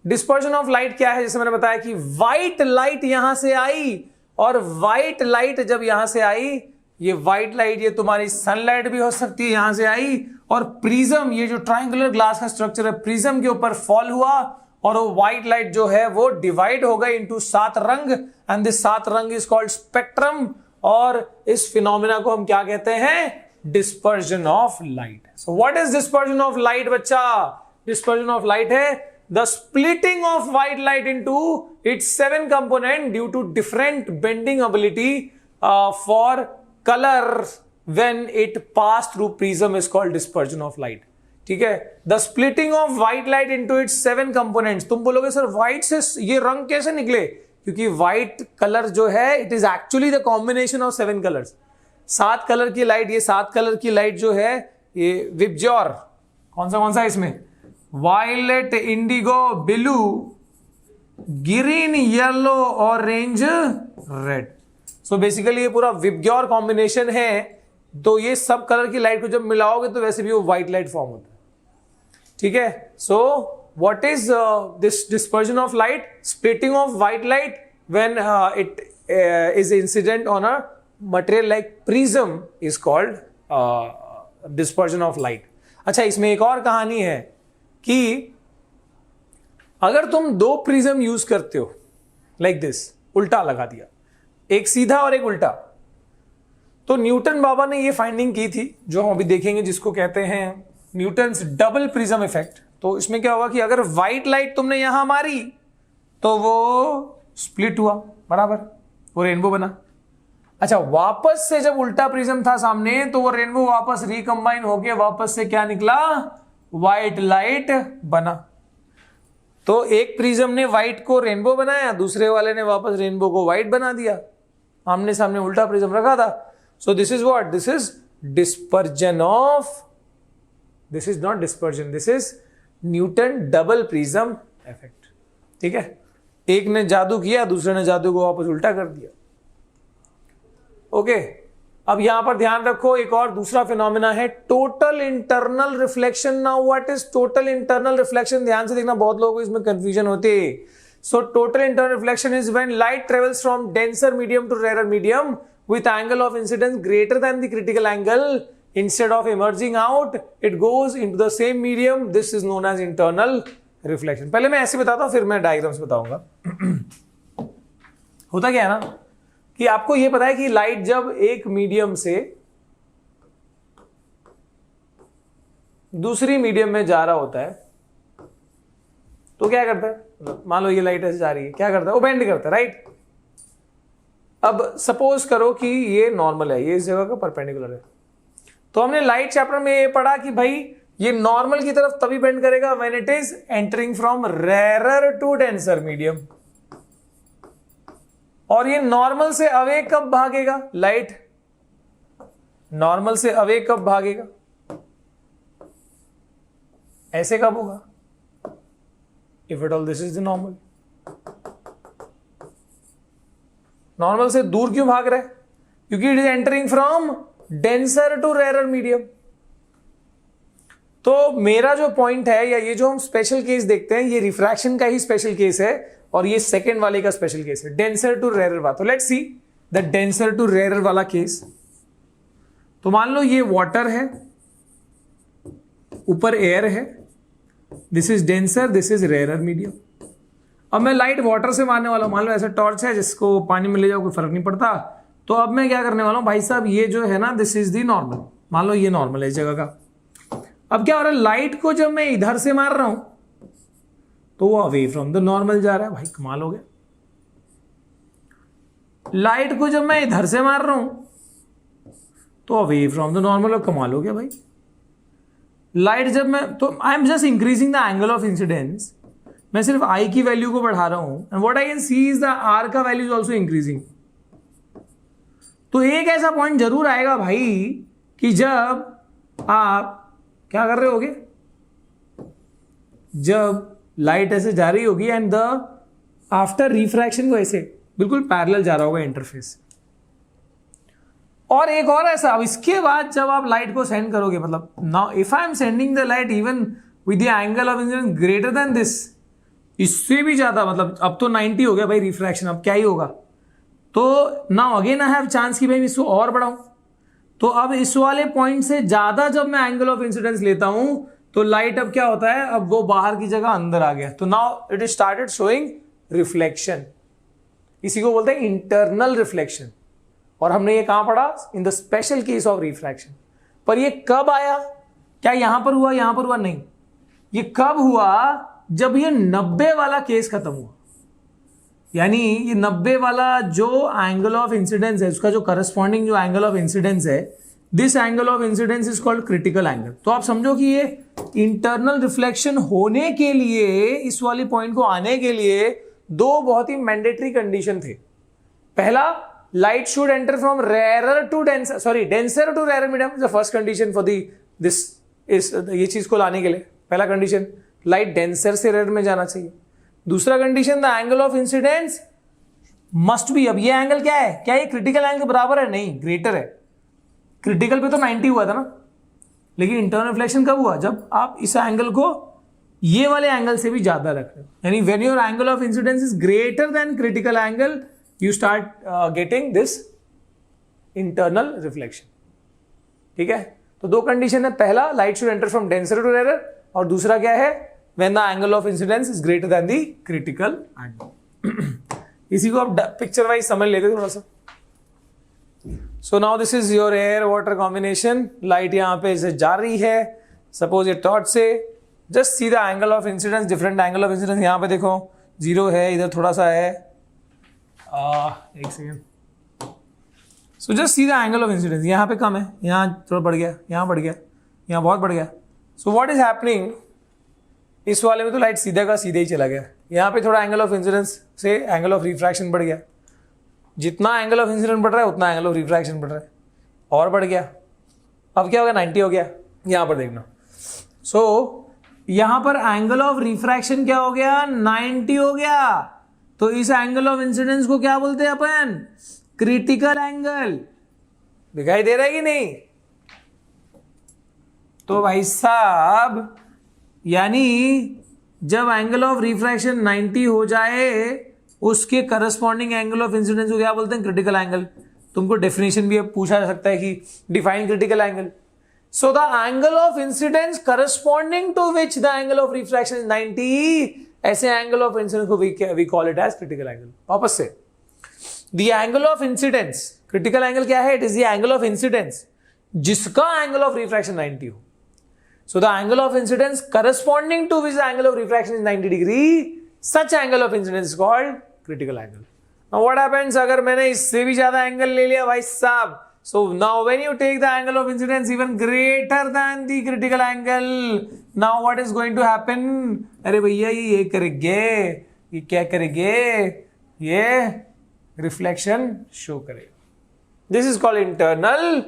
डिस्पर्जन ऑफ लाइट क्या है? जैसे मैंने बताया कि व्हाइट लाइट यहां से आई, और व्हाइट लाइट जब यहां से आई, ये व्हाइट लाइट ये तुम्हारी सनलाइट भी हो सकती है, यहां से आई और प्रिज्म, ये जो ट्रायंगुलर ग्लास का स्ट्रक्चर है, प्रिज्म के ऊपर फॉल हुआ और वो व्हाइट लाइट जो है वो डिवाइड हो गई इनटू 7 रंग, एंड दिस 7 रंग इज कॉल्ड स्पेक्ट्रम, और इस फिनोमेना को हम क्या कहते हैं? Dispersion of light. So what is dispersion of light बच्चा? डिस्पर्जन ऑफ लाइट है the splitting of white light into its 7 component due to different bending ability for colour when it pass through prism is called dispersion of light. ठीक है, the splitting of white light into its 7 components. तुम बोलोगे sir white से ये रंग कैसे निकले? क्योंकि व्हाइट कलर जो है it is actually the combination of 7 colours. 7 colour की लाइट, ये 7 कलर की लाइट जो है ये विबज्योर, कौन सा है इसमें? Violet, indigo, blue, green, yellow, orange, red. So basically ये पूरा विबग्योर कॉम्बिनेशन है। तो ये सब कलर की लाइट को जब मिलाओगे तो वैसे भी वो व्हाइट लाइट फॉर्म होता है। ठीक है, so what is this dispersion of light? Splitting of white light when it is incident on a material like prism is called dispersion of light. अच्छा, इसमें एक और कहानी है कि अगर तुम 2 प्रिज्म यूज करते हो लाइक दिस, उल्टा लगा दिया, एक सीधा और एक उल्टा, तो न्यूटन बाबा ने ये फाइंडिंग की थी जो हम अभी देखेंगे, जिसको कहते हैं न्यूटन्स डबल प्रिज्म इफेक्ट। तो इसमें क्या होगा कि अगर व्हाइट लाइट तुमने यहां मारी तो वो स्प्लिट हुआ, बराबर, वो रेनबो बना। अच्छा, वापस से जब उल्टा प्रिज्म था सामने तो वो रेनबो वापस रिकंबाइन होके वापस से क्या निकला? व्हाइट लाइट बना। तो एक प्रिज्म ने व्हाइट को रेनबो बनाया, दूसरे वाले ने वापस रेनबो को व्हाइट बना दिया, आमने सामने उल्टा प्रिज्म रखा था। सो this is what? This is dispersion of, this is not dispersion, this is Newton double prism effect. ठीक है, एक ने जादू किया, दूसरे ने जादू को वापस उल्टा कर दिया। ओके, अब यहां पर ध्यान रखो, एक और दूसरा फिनोमेना है total internal reflection. Now what is total internal reflection? ध्यान से देखना, बहुत लोगों को इसमें कंफ्यूजन होती है। So total internal reflection is when light travels from denser medium to rare medium with angle of incidence greater than the critical angle, instead of emerging out it goes into the same medium. This is known as internal reflection. पहले मैं ऐसे बताता हूं, फिर मैं diagrams बताऊंगा। होता क्या है ना कि आपको यह पता है कि लाइट जब एक मीडियम से दूसरी मीडियम में जा रहा होता है तो क्या करता है? मान लो ये लाइट ऐसे जा रही है, क्या करता है? वो बेंड करता है, राइट? अब सपोज करो कि ये नॉर्मल है, ये इस जगह का परपेंडिकुलर है, तो हमने लाइट चैप्टर में ये पढ़ा कि भाई ये नॉर्मल की तरफ तभी बेंड करेगा when it is entering from rare to denser medium. और ये नॉर्मल से अवे कब भागेगा? लाइट नॉर्मल से अवे कब भागेगा? ऐसे कब होगा? If at all this is the normal. Normal से दूर क्यों भाग रहा है? क्योंकि it is entering from denser to rare medium. तो मेरा जो पॉइंट है, या ये जो हम स्पेशल केस देखते हैं, ये रिफ्रैक्शन का ही स्पेशल केस है, और ये सेकेंड वाले का स्पेशल केस है, डेंसर टू रेयर वाला। तो let's see the denser to rare वाला केस। तो मान लो ये वाटर है, ऊपर एयर है, this is denser, this is rare medium. अब मैं लाइट वाटर से मारने वाला हूं, मान लो ऐसा टॉर्च है जिसको पानी में ले जाओ कोई फर्क नहीं पड़ता। तो अब मैं क्या करने वाला हूं भाई साहब, ये जो है ना दिस इज दी नॉर्मल, मान लो ये नॉर्मल है इस जगह का। अब क्या हो रहा है, लाइट को जब मैं इधर से मार रहा हूं तो वो अवे फ्रॉम द नॉर्मल जा रहा है। भाई कमाल हो गया। लाइट को जब मैं इधर से मार रहा हूं तो अवे फ्रॉम द नॉर्मल, और कमाल हो गया भाई। लाइट जब मैं, तो I am just increasing the angle of incidence, मैं सिर्फ आई की वैल्यू को बढ़ा रहा हूं, and what I can see is the r का वैल्यू इज ऑल्सो इंक्रीजिंग। तो एक ऐसा पॉइंट जरूर आएगा भाई कि जब आप क्या कर रहे होगे, जब लाइट ऐसे जा रही होगी एंड द आफ्टर रिफ्रैक्शन को ऐसे बिल्कुल पैरेलल जा रहा होगा इंटरफेस। और एक और ऐसा, अब इसके बाद जब आप लाइट को सेंड करोगे, मतलब now if I am sending the light even with the angle of incidence greater then this, इससे भी ज्यादा, मतलब अब तो 90 हो गया भाई रिफ्रैक्शन, अब क्या ही होगा। तो now again I have chance कि भाई इसको और बढ़ाऊं। तो अब इस वाले पॉइंट से ज्यादा जब मैं एंगल ऑफ इंसिडेंस लेता हूं तो लाइट अब क्या होता है, अब वो बाहर की जगह अंदर आ गया। तो now it is started showing reflection. इसी को बोलते हैं इंटरनल रिफ्लेक्शन। और हमने ये कहां पढ़ा, in the special case of refraction. पर ये कब आया, क्या यहां पर हुआ, यहां पर हुआ? नहीं, ये कब हुआ, जब ये 90 वाला केस खत्म हुआ। यानी ये 90 वाला जो एंगल ऑफ इंसिडेंस है, उसका जो करस्पॉन्डिंग जो एंगल ऑफ इंसिडेंस है, this angle of incidence is called critical angle. तो आप समझो कि ये इंटरनल रिफ्लेक्शन होने के लिए, इस वाली पॉइंट को आने के लिए दो बहुत ही मैंडेटरी कंडीशन थे। पहला, light should enter from rare to denser, sorry denser to rare medium is the first condition for this इस ये चीज को लाने के लिए। पहला कंडीशन, लाइट डेंसर से रेयर में जाना चाहिए। दूसरा condition, the angle of incidence must be, अब ये एंगल क्या है, क्या ये क्रिटिकल एंगल के बराबर है? नहीं, ग्रेटर है। क्रिटिकल पे तो 90 हुआ था ना, लेकिन इंटरनल रिफ्लेक्शन कब हुआ, जब आप इस एंगल को ये वाले एंगल से भी ज्यादा रख रहे हो। यानी when your angle of incidence is greater than critical angle, you start getting this internal reflection. ठीक है, तो दो कंडीशन है, पहला light should enter from denser to rare, और दूसरा क्या है, when the angle of incidence is greater than the critical angle. इसी को आप पिक्चर वाइज समझ लेते थोड़ा सा। So now this is your air water combination. Light यहां पे से जा रही है, सपोज ये टॉर्च से, just see the angle of incidence, different angle of incidence. यहां पे देखो 0 है, इधर थोड़ा सा है, एक second. So just see the angle of incidence, यहां पे कम है, यहां थोड़ा बढ़ गया, यहां बढ़ गया, यहां बहुत बढ़ गया। सो व्हाट इज हैपनिंग, इस वाले में तो लाइट सीधा का सीधे ही चला गया, यहां पे थोड़ा एंगल ऑफ इंसिडेंस से एंगल ऑफ रिफ्रैक्शन बढ़ गया। जितना एंगल ऑफ इंसिडेंस बढ़ रहा है उतना एंगल ऑफ रिफ्रैक्शन बढ़ रहा है, और बढ़ गया। अब क्या हो गया, 90 हो गया। यहां पर देखना, सो यहां पर एंगल ऑफ रिफ्रैक्शन क्या हो गया, 90 हो गया। तो इस एंगल ऑफ इंसिडेंस को क्या बोलते हैं अपन, क्रिटिकल एंगल। दिखाई दे रहा है कि नहीं? तो भाई साहब, यानी जब एंगल ऑफ रिफ्रैक्शन 90 हो जाए, उसके करस्पॉन्डिंग एंगल ऑफ इंसिडेंस को क्या बोलते हैं, क्रिटिकल एंगल। तुमको डेफिनेशन भी पूछा जा सकता है कि define critical angle. So the angle of incidence corresponding to which the angle of refraction is 90, ऐसे एंगल ऑफ इंसिडेंस को we call it as critical angle. वापस से, the angle of incidence, critical angle क्या है, it is the angle of incidence जिसका angle of refraction 90 हो। So the angle of incidence corresponding to which the angle of refraction is 90 degree, such angle of incidence is called critical angle. Now what happens अगर मैंने इससे भी ज्यादा angle ले लिया भाई साहब, so now when you take the angle of incidence even greater than the critical angle, now what is going to happen? अरे भैया ये करेंगे, ये क्या करेंगे, ये रिफ्लेक्शन शो करेगा। This is called internal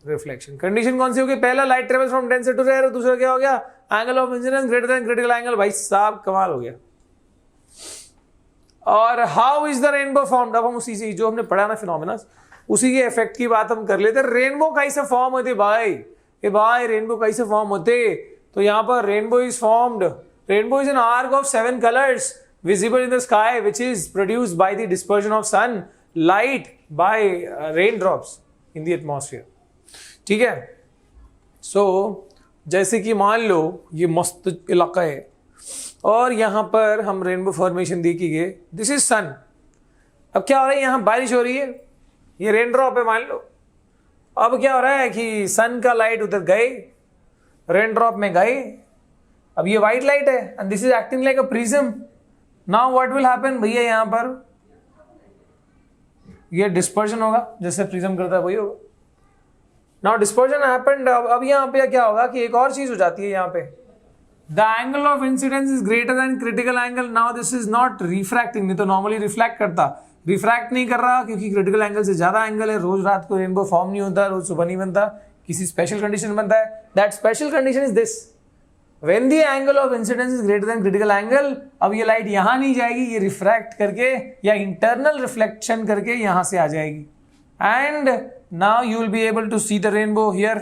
reflection. Condition कौन सी होगी, पहला light travels from denser to rare, दूसरा क्या हो गया, angle of incidence greater than critical angle. भाई साहब कमाल हो गया। और how is the rainbow formed, अब हम उसी से जो हमने पढ़ा ना फिनोमेना, उसी के इफेक्ट की बात हम कर लेते। रेनबो कैसे फॉर्म होते भाई, ये भाई रेनबो कैसे फॉर्म होते, तो यहां पर rainbow is formed, rainbow is an arc of 7 colours visible in the sky which is produced by the dispersion of sun light by raindrops in the atmosphere। ठीक है, सो जैसे कि मान लो ये मस्त इलाका है और यहां पर हम रेनबो फॉर्मेशन देखिए, दिस इज सन। अब क्या हो रहा है, यहां बारिश हो रही है, ये रेन ड्रॉप है मान लो। अब क्या हो रहा है कि सन का लाइट उधर गए, रेन ड्रॉप में गए, अब ये व्हाइट लाइट है and this is acting like a prism. Now what will happen भैया, यहां पर ये डिस्पर्जन होगा, जैसे प्रिज्म करता है वही होगा। नाउ डिस्पर्जन हैपेंड, अब यहां पे क्या होगा कि एक और चीज हो जाती है, यहां पे the angle of incidence is greater than critical angle. Now this is not refracting, नहीं तो नॉर्मली रिफ्लेक्ट करता, रिफ्रैक्ट नहीं कर रहा क्योंकि क्रिटिकल एंगल से ज्यादा एंगल है। रोज रात को रेनबो फॉर्म नहीं होता, रोज सुबह नहीं बनता, किसी स्पेशल कंडीशन बनता है। That special condition is this, When the angle of incidence is greater than critical angle, अब ये लाइट यहां नहीं जाएगी, ये रिफ्रैक्ट करके या इंटरनल रिफ्लेक्शन करके यहां से आ जाएगी and now you will be able to see the rainbow here.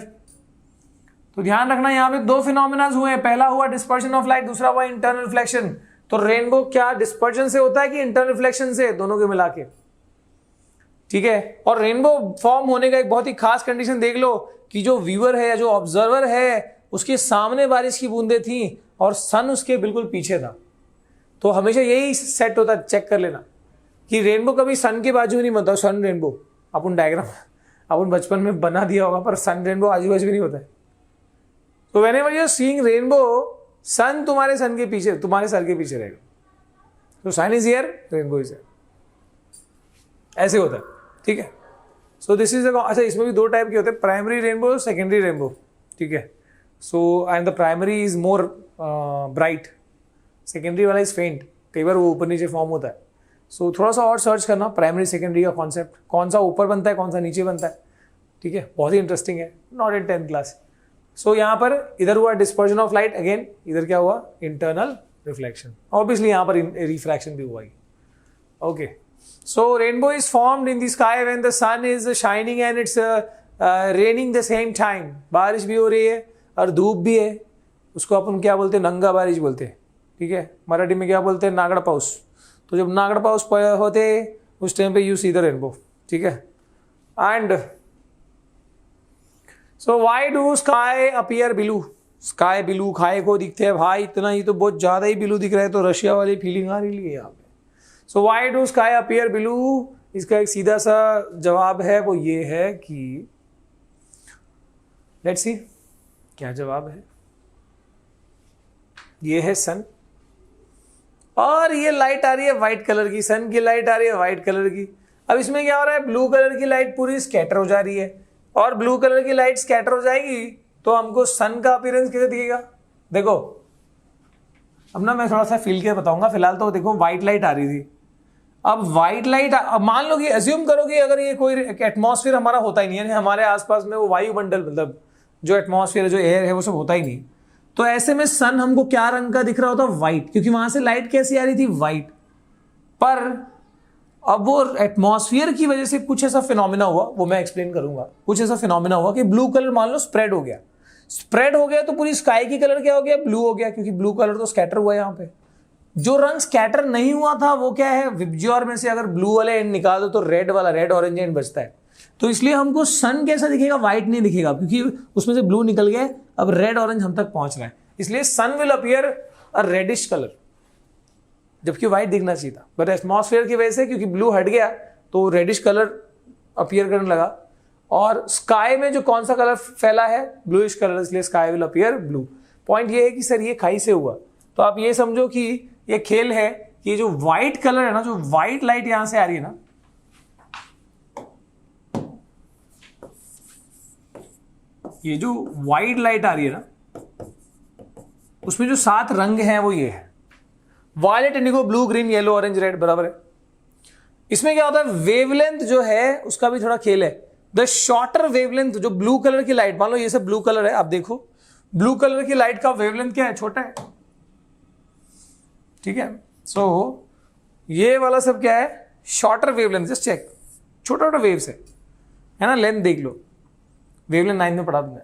तो ध्यान रखना, यहां पे दो फिनोमेना हुए हैं, पहला हुआ डिस्पर्शन ऑफ लाइट, दूसरा हुआ इंटरनल रिफ्लेक्शन। तो रेनबो क्या डिस्पर्जन से होता है कि इंटरनल रिफ्लेक्शन से, दोनों के मिला के, ठीक है। और रेनबो फॉर्म होने का एक बहुत ही खास कंडीशन देख लो कि जो व्यूअर है या जो ऑब्जर्वर है उसके सामने बारिश की बूंदें थी और सन उसके बिल्कुल पीछे था। तो हमेशा यही सेट होता है, चेक कर लेना कि रेनबो कभी सन के बाजू नहीं बनता। सन रेनबो अपन डायग्राम अपन बचपन में बना दिया होगा, पर सन रेनबो आजू बाजू नहीं होता है। तो whenever you are seeing rainbow, sun तुम्हारे सन के पीछे, तुम्हारे सर के पीछे रहेगा। तो sun is here, rainbow is here, ऐसे होता है, ठीक है। सो दिस इज अच्छा, इसमें भी दो टाइप के होते हैं, प्राइमरी रेनबो, सेकेंडरी रेनबो, ठीक है। So and the primary is more bright, secondary वाला इज फेंट, कई बार वो ऊपर नीचे फॉर्म होता है। सो थोड़ा सा और सर्च करना प्राइमरी सेकेंडरी का कॉन्सेप्ट, कौन सा ऊपर बनता है कौन सा नीचे बनता है, ठीक है। बहुत ही इंटरेस्टिंग है, नॉट इन 10th क्लास। सो यहाँ पर इधर हुआ डिस्पर्जन ऑफ लाइट, अगेन इधर क्या हुआ, इंटरनल रिफ्लेक्शन, ऑब्वियसली यहाँ पर रिफ्रैक्शन भी हुआ। Okay, so rainbow is formed in the sky when the sun is shining and it's raining the same time. बारिश भी हो रही है और धूप भी है, उसको अपन क्या बोलते हैं, नंगा बारिश बोलते हैं, ठीक है। मराठी में क्या बोलते हैं, नागड़ पाऊस। तो जब नागड़ पाऊस होते उस टाइम पे यू सी द रेनबो, ठीक है। And so why do sky appear blue, sky blue खाए को दिखते हैं भाई, इतना ही तो बहुत ज्यादा ही ब्लू दिख रहा है, तो रशिया वाली फीलिंग आ रही है यहाँ पे। So why do sky appear blue, इसका एक सीधा सा जवाब है, वो ये है कि लेट्स सी क्या जवाब है। ये है सन और ये लाइट आ रही है व्हाइट कलर की, सन की लाइट आ रही है व्हाइट कलर की। अब इसमें क्या हो रहा है, ब्लू कलर की लाइट पूरी स्कैटर हो जा रही है, और ब्लू कलर की लाइट स्कैटर हो जाएगी तो हमको सन का अपीयरेंस कैसे दिखेगा। देखो अब ना मैं थोड़ा सा फील के बताऊंगा, फिलहाल तो देखो व्हाइट लाइट आ रही थी। अब व्हाइट लाइट, अब मान लो कि एज्यूम करो कि अगर ये कोई एटमॉस्फेयर हमारा होता ही नहीं है, हमारे आसपास में वो वायुमंडल, मतलब जो एटमॉस्फेयर है, जो एयर है, वो सब होता ही नहीं, तो ऐसे में सन हमको क्या रंग का दिख रहा होता, व्हाइट, क्योंकि वहां से लाइट कैसी आ रही थी, व्हाइट। पर अब वो एटमॉस्फेयर की वजह से कुछ ऐसा फिनोमिना हुआ, वो मैं एक्सप्लेन करूंगा। कुछ ऐसा फिनोमिना हुआ कि ब्लू कलर मान लो स्प्रेड हो गया, स्प्रेड हो गया तो पूरी स्काई की कलर क्या हो गया, ब्लू हो गया, क्योंकि ब्लू कलर तो स्कैटर हुआ है यहाँ पे। जो रंग स्कैटर नहीं हुआ था वो क्या है, विबज्योर में से अगर ब्लू वाले एंड निकाल दो तो रेड वाला, रेड ऑरेंज एंड बचता है। तो इसलिए हमको सन कैसा दिखेगा, व्हाइट नहीं दिखेगा, क्योंकि उसमें से ब्लू निकल गया, अब रेड ऑरेंज हम तक पहुंच रहा है, इसलिए sun will appear a reddish colour, जबकि व्हाइट दिखना चाहिए था। बट एटमॉस्फेयर की वजह से क्योंकि ब्लू हट गया तो रेडिश कलर अपीयर करने लगा, और स्काई में जो कौन सा कलर फैला है, ब्लूइश कलर, इसलिए sky will appear blue. Point ये है कि सर ये खाई से हुआ, तो आप ये समझो कि ये खेल है कि जो व्हाइट कलर है ना, जो व्हाइट लाइट यहां से आ रही है ना, ये जो व्हाइट लाइट आ रही है ना, उसमें जो 7 रंग हैं वो ये है, violet, indigo, blue, green, yellow, orange, red, बराबर है। इसमें क्या होता है, वेवलेंथ जो है उसका भी थोड़ा खेल है। द शॉर्टर वेवलेंथ, जो ब्लू कलर की लाइट, मान लो ये सब ब्लू कलर है, आप देखो ब्लू कलर की लाइट का वेवलेंथ क्या है, छोटा है, ठीक है। सो ये वाला सब क्या है, शॉर्टर वेवलेंथ, जस्ट चेक, छोटा छोटा वेव्स है ना, लेंथ देख लो, वेवलेंथ 9 में पढ़ा तुमने।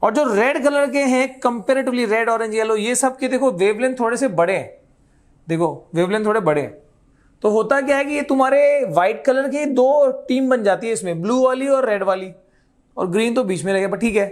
और जो रेड कलर के हैं कंपेरेटिवली, रेड, ऑरेंज, येलो, ये सब के देखो वेवलेंथ थोड़े से बड़े हैं, देखो वेवलेंथ थोड़े बड़े हैं। तो होता क्या है कि ये तुम्हारे व्हाइट कलर की 2 टीम बन जाती है इसमें, ब्लू वाली और रेड वाली, और ग्रीन तो बीच में रहेगा, पर ठीक है।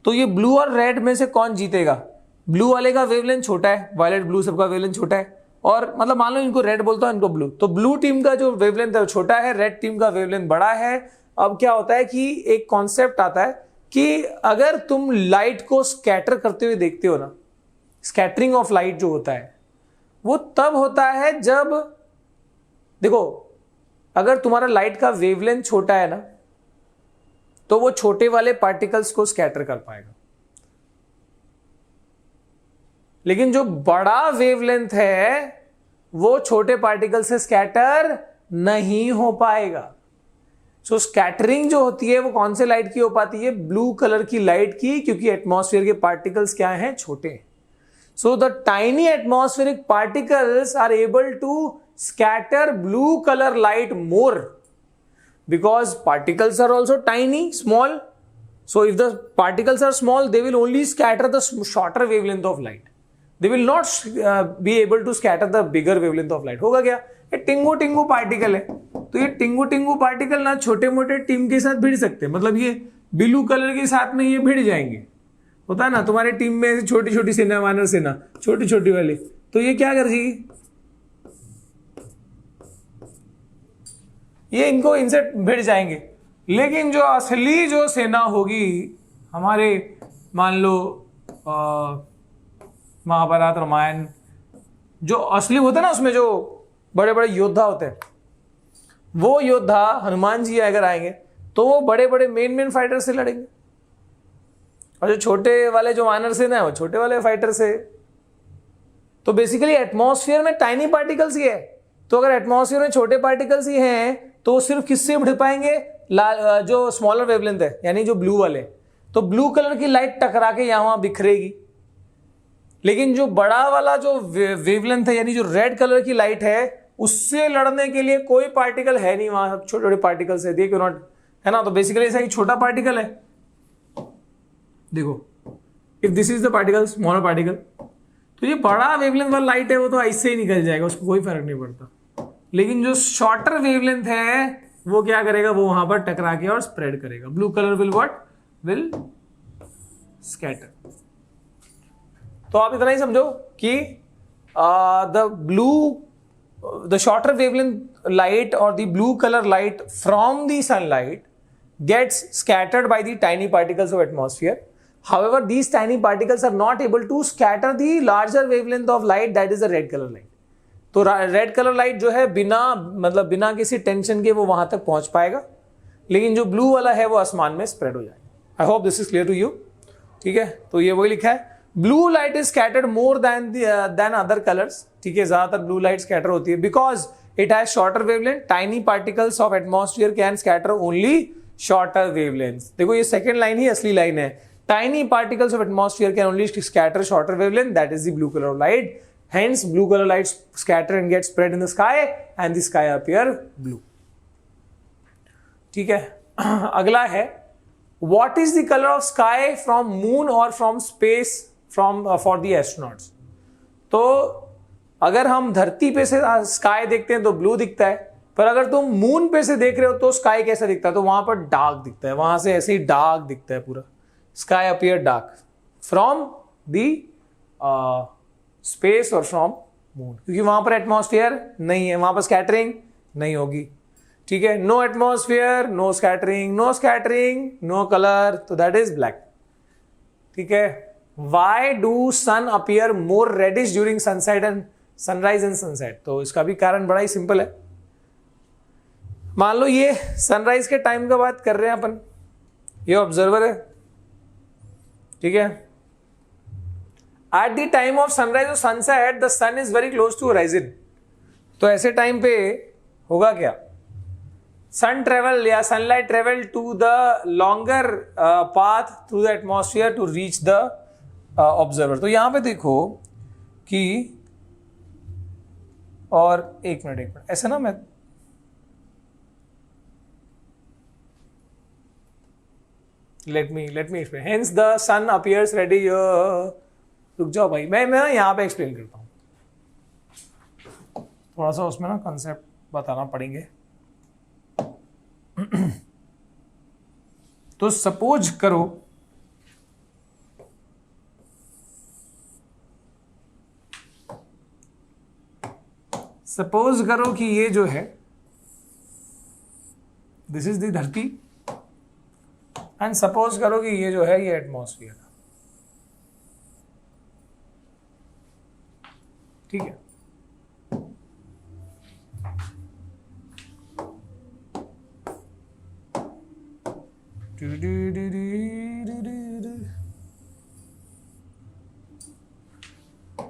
तो ये ब्लू और रेड में से कौन जीतेगा, ब्लू वाले का वेवलेंथ छोटा है, वायलेट, ब्लू सबका वेवलेंथ छोटा है, और मतलब मान लो इनको रेड बोलता हूं, इनको ब्लू, तो ब्लू टीम का जो वेवलेंथ है वो छोटा है, रेड टीम का वेवलेंथ बड़ा है। अब क्या होता है कि एक कॉन्सेप्ट आता है कि अगर तुम लाइट को स्कैटर करते हुए देखते हो ना, स्कैटरिंग ऑफ लाइट जो होता है वो तब होता है जब, देखो अगर तुम्हारा लाइट का वेवलेंथ छोटा है ना, तो वो छोटे वाले पार्टिकल्स को स्कैटर कर पाएगा, लेकिन जो बड़ा वेवलेंथ है वो छोटे पार्टिकल से स्कैटर नहीं हो पाएगा। सो स्कैटरिंग जो होती है वो कौन से लाइट की हो पाती है, ब्लू कलर की लाइट की, क्योंकि एटमॉस्फेयर के पार्टिकल्स क्या हैं, छोटे हैं। So the tiny atmospheric particles are able to scatter blue color light more because particles are also tiny, small. So if the particles are small, they will only scatter the shorter wavelength of light. They will not be able to scatter the bigger wavelength of light. होगा क्या, ये Tingu Tingu particle है, तो ये Tingu Tingu particle ना छोटे मोटे team के साथ भिड़ सकते हैं, मतलब ये ब्लू कलर के साथ में ये भिड़ जाएंगे। होता है ना तुम्हारे टीम में छोटी छोटी सेना, वानर सेना छोटी छोटी वाली, तो ये क्या कर जाएगी, ये इनको इनसे भिड़ जाएंगे। लेकिन जो असली जो सेना होगी हमारे, मान लो महाभारत रामायण, जो असली होता है ना उसमें जो बड़े बड़े योद्धा होते हैं, वो योद्धा हनुमान जी अगर आएंगे तो वो बड़े बड़े मेन फाइटर से लड़ेंगे, और जो छोटे वाले जो वानर से ना वो छोटे वाले फाइटर से। तो बेसिकली एटमॉस्फेयर में टाइनी पार्टिकल्स ही है, तो अगर एटमॉस्फेयर में छोटे पार्टिकल्स ही हैं तो वो सिर्फ किससे भिड़ पाएंगे, जो स्मॉलर वेवलेंथ है यानी जो ब्लू वाले, तो ब्लू कलर की लाइट टकरा के यहां वहां बिखरेगी। लेकिन जो बड़ा वाला जो वेवलेंथ है यानी जो रेड कलर की लाइट है, उससे लड़ने के लिए कोई पार्टिकल है नहीं वहां, छोटे छोटे पार्टिकल्स है, देखो नॉट, है ना। तो बेसिकली ऐसा एक छोटा पार्टिकल है, देखो if this is the particle, smaller particle, तो ये बड़ा वेवलेंथ वाला लाइट है वो तो ऐसे ही निकल जाएगा, उसको कोई फर्क नहीं पड़ता। लेकिन जो शॉर्टर वेवलेंथ है वो क्या करेगा, वो वहां पर टकरा के और स्प्रेड करेगा। Blue colour will what, will scatter. तो आप इतना ही समझो कि the shorter wavelength light or the blue color light from the sunlight gets scattered by the tiny particles of atmosphere. However, these tiny particles are not able to scatter the larger wavelength of light, that is the red color light. तो red colour light जो है बिना किसी tension के वो वहां तक पहुंच पाएगा, लेकिन जो ब्लू वाला है वो आसमान में स्प्रेड हो जाएगा। I hope this is clear to you. ठीक है, तो ये वही लिखा है, blue light is scattered more than other colours. ठीक है, ज्यादातर ब्लू लाइट स्कैटर होती है because it has shorter wavelength. Tiny particles of atmosphere can scatter only shorter wavelength. देखो ये सेकंड लाइन ही असली लाइन है, tiny particles of atmosphere can only scatter shorter wavelength, that is the blue colour of light. Hence, blue color lights scatter and get spread in the sky, and the sky appear blue. ठीक है, अगला है, what is the color of sky from moon or from space for the astronauts? तो अगर हम धरती पे से स्काई देखते हैं तो ब्लू दिखता है, पर अगर तुम मून पे से देख रहे हो तो स्काई कैसा दिखता है, तो वहां पर डार्क दिखता है, वहां से ऐसे ही डार्क दिखता है पूरा, sky appear dark from the space और फ्रॉम मून, क्योंकि वहां पर एटमॉस्फेयर नहीं है, वहां पर स्कैटरिंग नहीं होगी। ठीक है, no atmosphere, no scattering, no colour, तो दैट इज ब्लैक। ठीक है, why do sun appear more reddish during sunset and sunrise and sunset? तो इसका भी कारण बड़ा ही सिंपल है। मान लो ये सनराइज के टाइम का बात कर रहे हैं अपन, ये ऑब्जर्वर है, ठीक है, at the time of sunrise और sunset the sun is very close to horizon. तो ऐसे टाइम पे होगा क्या, सन ट्रेवल या sunlight travel to the longer path through the atmosphere to reach the observer. तो यहां पे देखो कि, और एक मिनट ऐसा ना, मैं let me explain. Hence the sun appears ready. रुक जाओ भाई, मैं यहाँ पे एक्सप्लेन करता हूँ, थोड़ा सा उसमें ना कंसेप्ट बताना पड़ेंगे। तो सपोज करो कि ये जो है दिस इज द धरती, एंड सपोज करो कि ये जो है ये एटमॉस्फेयर है। ठीक है,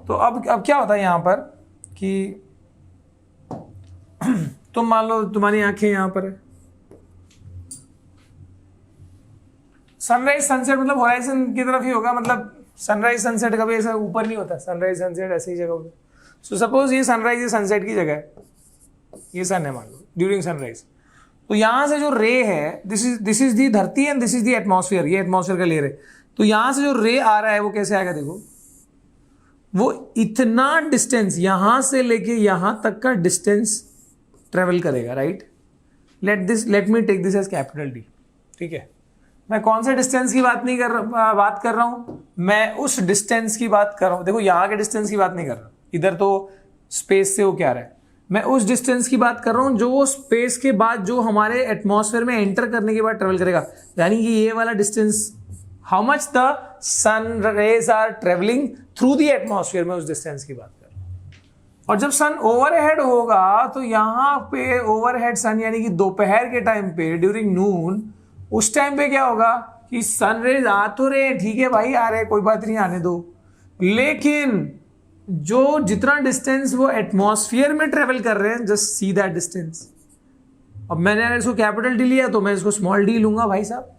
तो अब क्या होता है यहां पर कि तुम मान लो तुम्हारी आंखें यहां पर है, सनराइज सनसेट मतलब होराइजन की तरफ ही होगा, मतलब सनराइज सनसेट कभी ऐसा ऊपर नहीं होता, सनराइज सनसेट ऐसी ही जगह होगी। सो सपोज ये सनराइज या सनसेट की जगह है, ये सन है मान लो ड्यूरिंग सनराइज, तो यहां से जो रे है, दिस इज दी धरती and this is the atmosphere, ये एटमॉस्फेयर का लेयर है। तो यहां से जो रे आ रहा है वो कैसे आएगा, देखो वो इतना डिस्टेंस यहां से लेके यहां तक का डिस्टेंस ट्रेवल करेगा, right. Let me take this as capital D, ठीक है। मैं कौन से डिस्टेंस की बात कर रहा हूं, मैं उस डिस्टेंस की बात कर रहा हूं। देखो यहां के डिस्टेंस की बात नहीं कर रहा, इधर तो स्पेस से वो क्या रहा है, मैं उस डिस्टेंस की बात कर रहा हूं जो वो स्पेस के बाद जो हमारे एटमॉस्फेयर में एंटर करने के बाद ट्रेवल करेगा, यानी कि ये वाला distance, how much the sun rays are travelling through the atmosphere, में उस डिस्टेंस की बात कर रहा हूं। और जब सन ओवरहेड होगा तो यहां पे ओवरहेड सन यानी कि दोपहर के टाइम पे ड्यूरिंग नून, उस टाइम पे क्या होगा कि सनरेज आ तो रहे, ठीक है भाई आ रहे, कोई बात नहीं आने दो, लेकिन जो जितना डिस्टेंस वो एटमॉस्फेयर में ट्रेवल कर रहे हैं, जस्ट सी दैट डिस्टेंस। अब मैंने अगर इसको कैपिटल डी लिया तो मैं इसको स्मॉल डी लूंगा भाई साहब।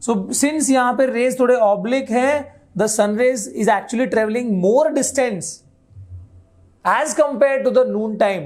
सो सिंस यहां पे रेज थोड़े ऑब्लिक है, the sun rays is actually travelling more distance as compare to the noon time,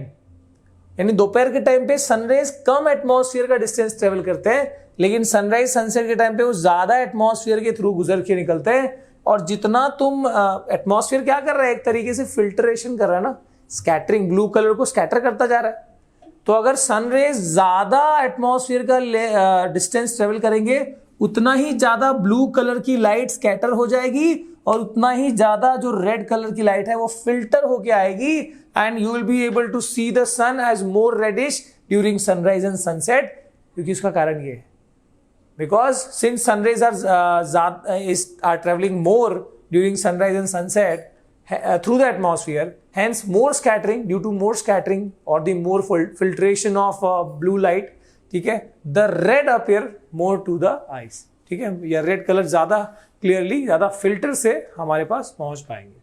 यानी दोपहर के टाइम पे सनरेज कम एटमॉस्फेयर का डिस्टेंस ट्रेवल करते हैं, लेकिन सनराइज सनसेट के टाइम पे वो ज्यादा एटमॉस्फेयर के थ्रू गुजर के निकलते हैं। और जितना तुम एटमॉस्फेयर क्या कर रहा है, एक तरीके से फिल्ट्रेशन कर रहा है ना, स्कैटरिंग, ब्लू कलर को स्कैटर करता जा रहा है। तो अगर सनरेज ज्यादा एटमॉस्फेयर का डिस्टेंस ट्रेवल करेंगे, उतना ही ज्यादा ब्लू कलर की लाइट स्कैटर हो जाएगी और उतना ही ज्यादा जो रेड कलर की लाइट है वो फिल्टर होके आएगी, and you will be able to see the sun as more reddish during sunrise and sunset. क्योंकि इसका कारण ये है, because since sunrays are traveling more during sunrise and sunset through the atmosphere, hence more scattering, due to more scattering or the more filtration of blue light, ठीक है, the red appear more to the eyes, ठीक है, या red colour ज्यादा clearly, ज्यादा filter से हमारे पास पहुंच पाएंगे,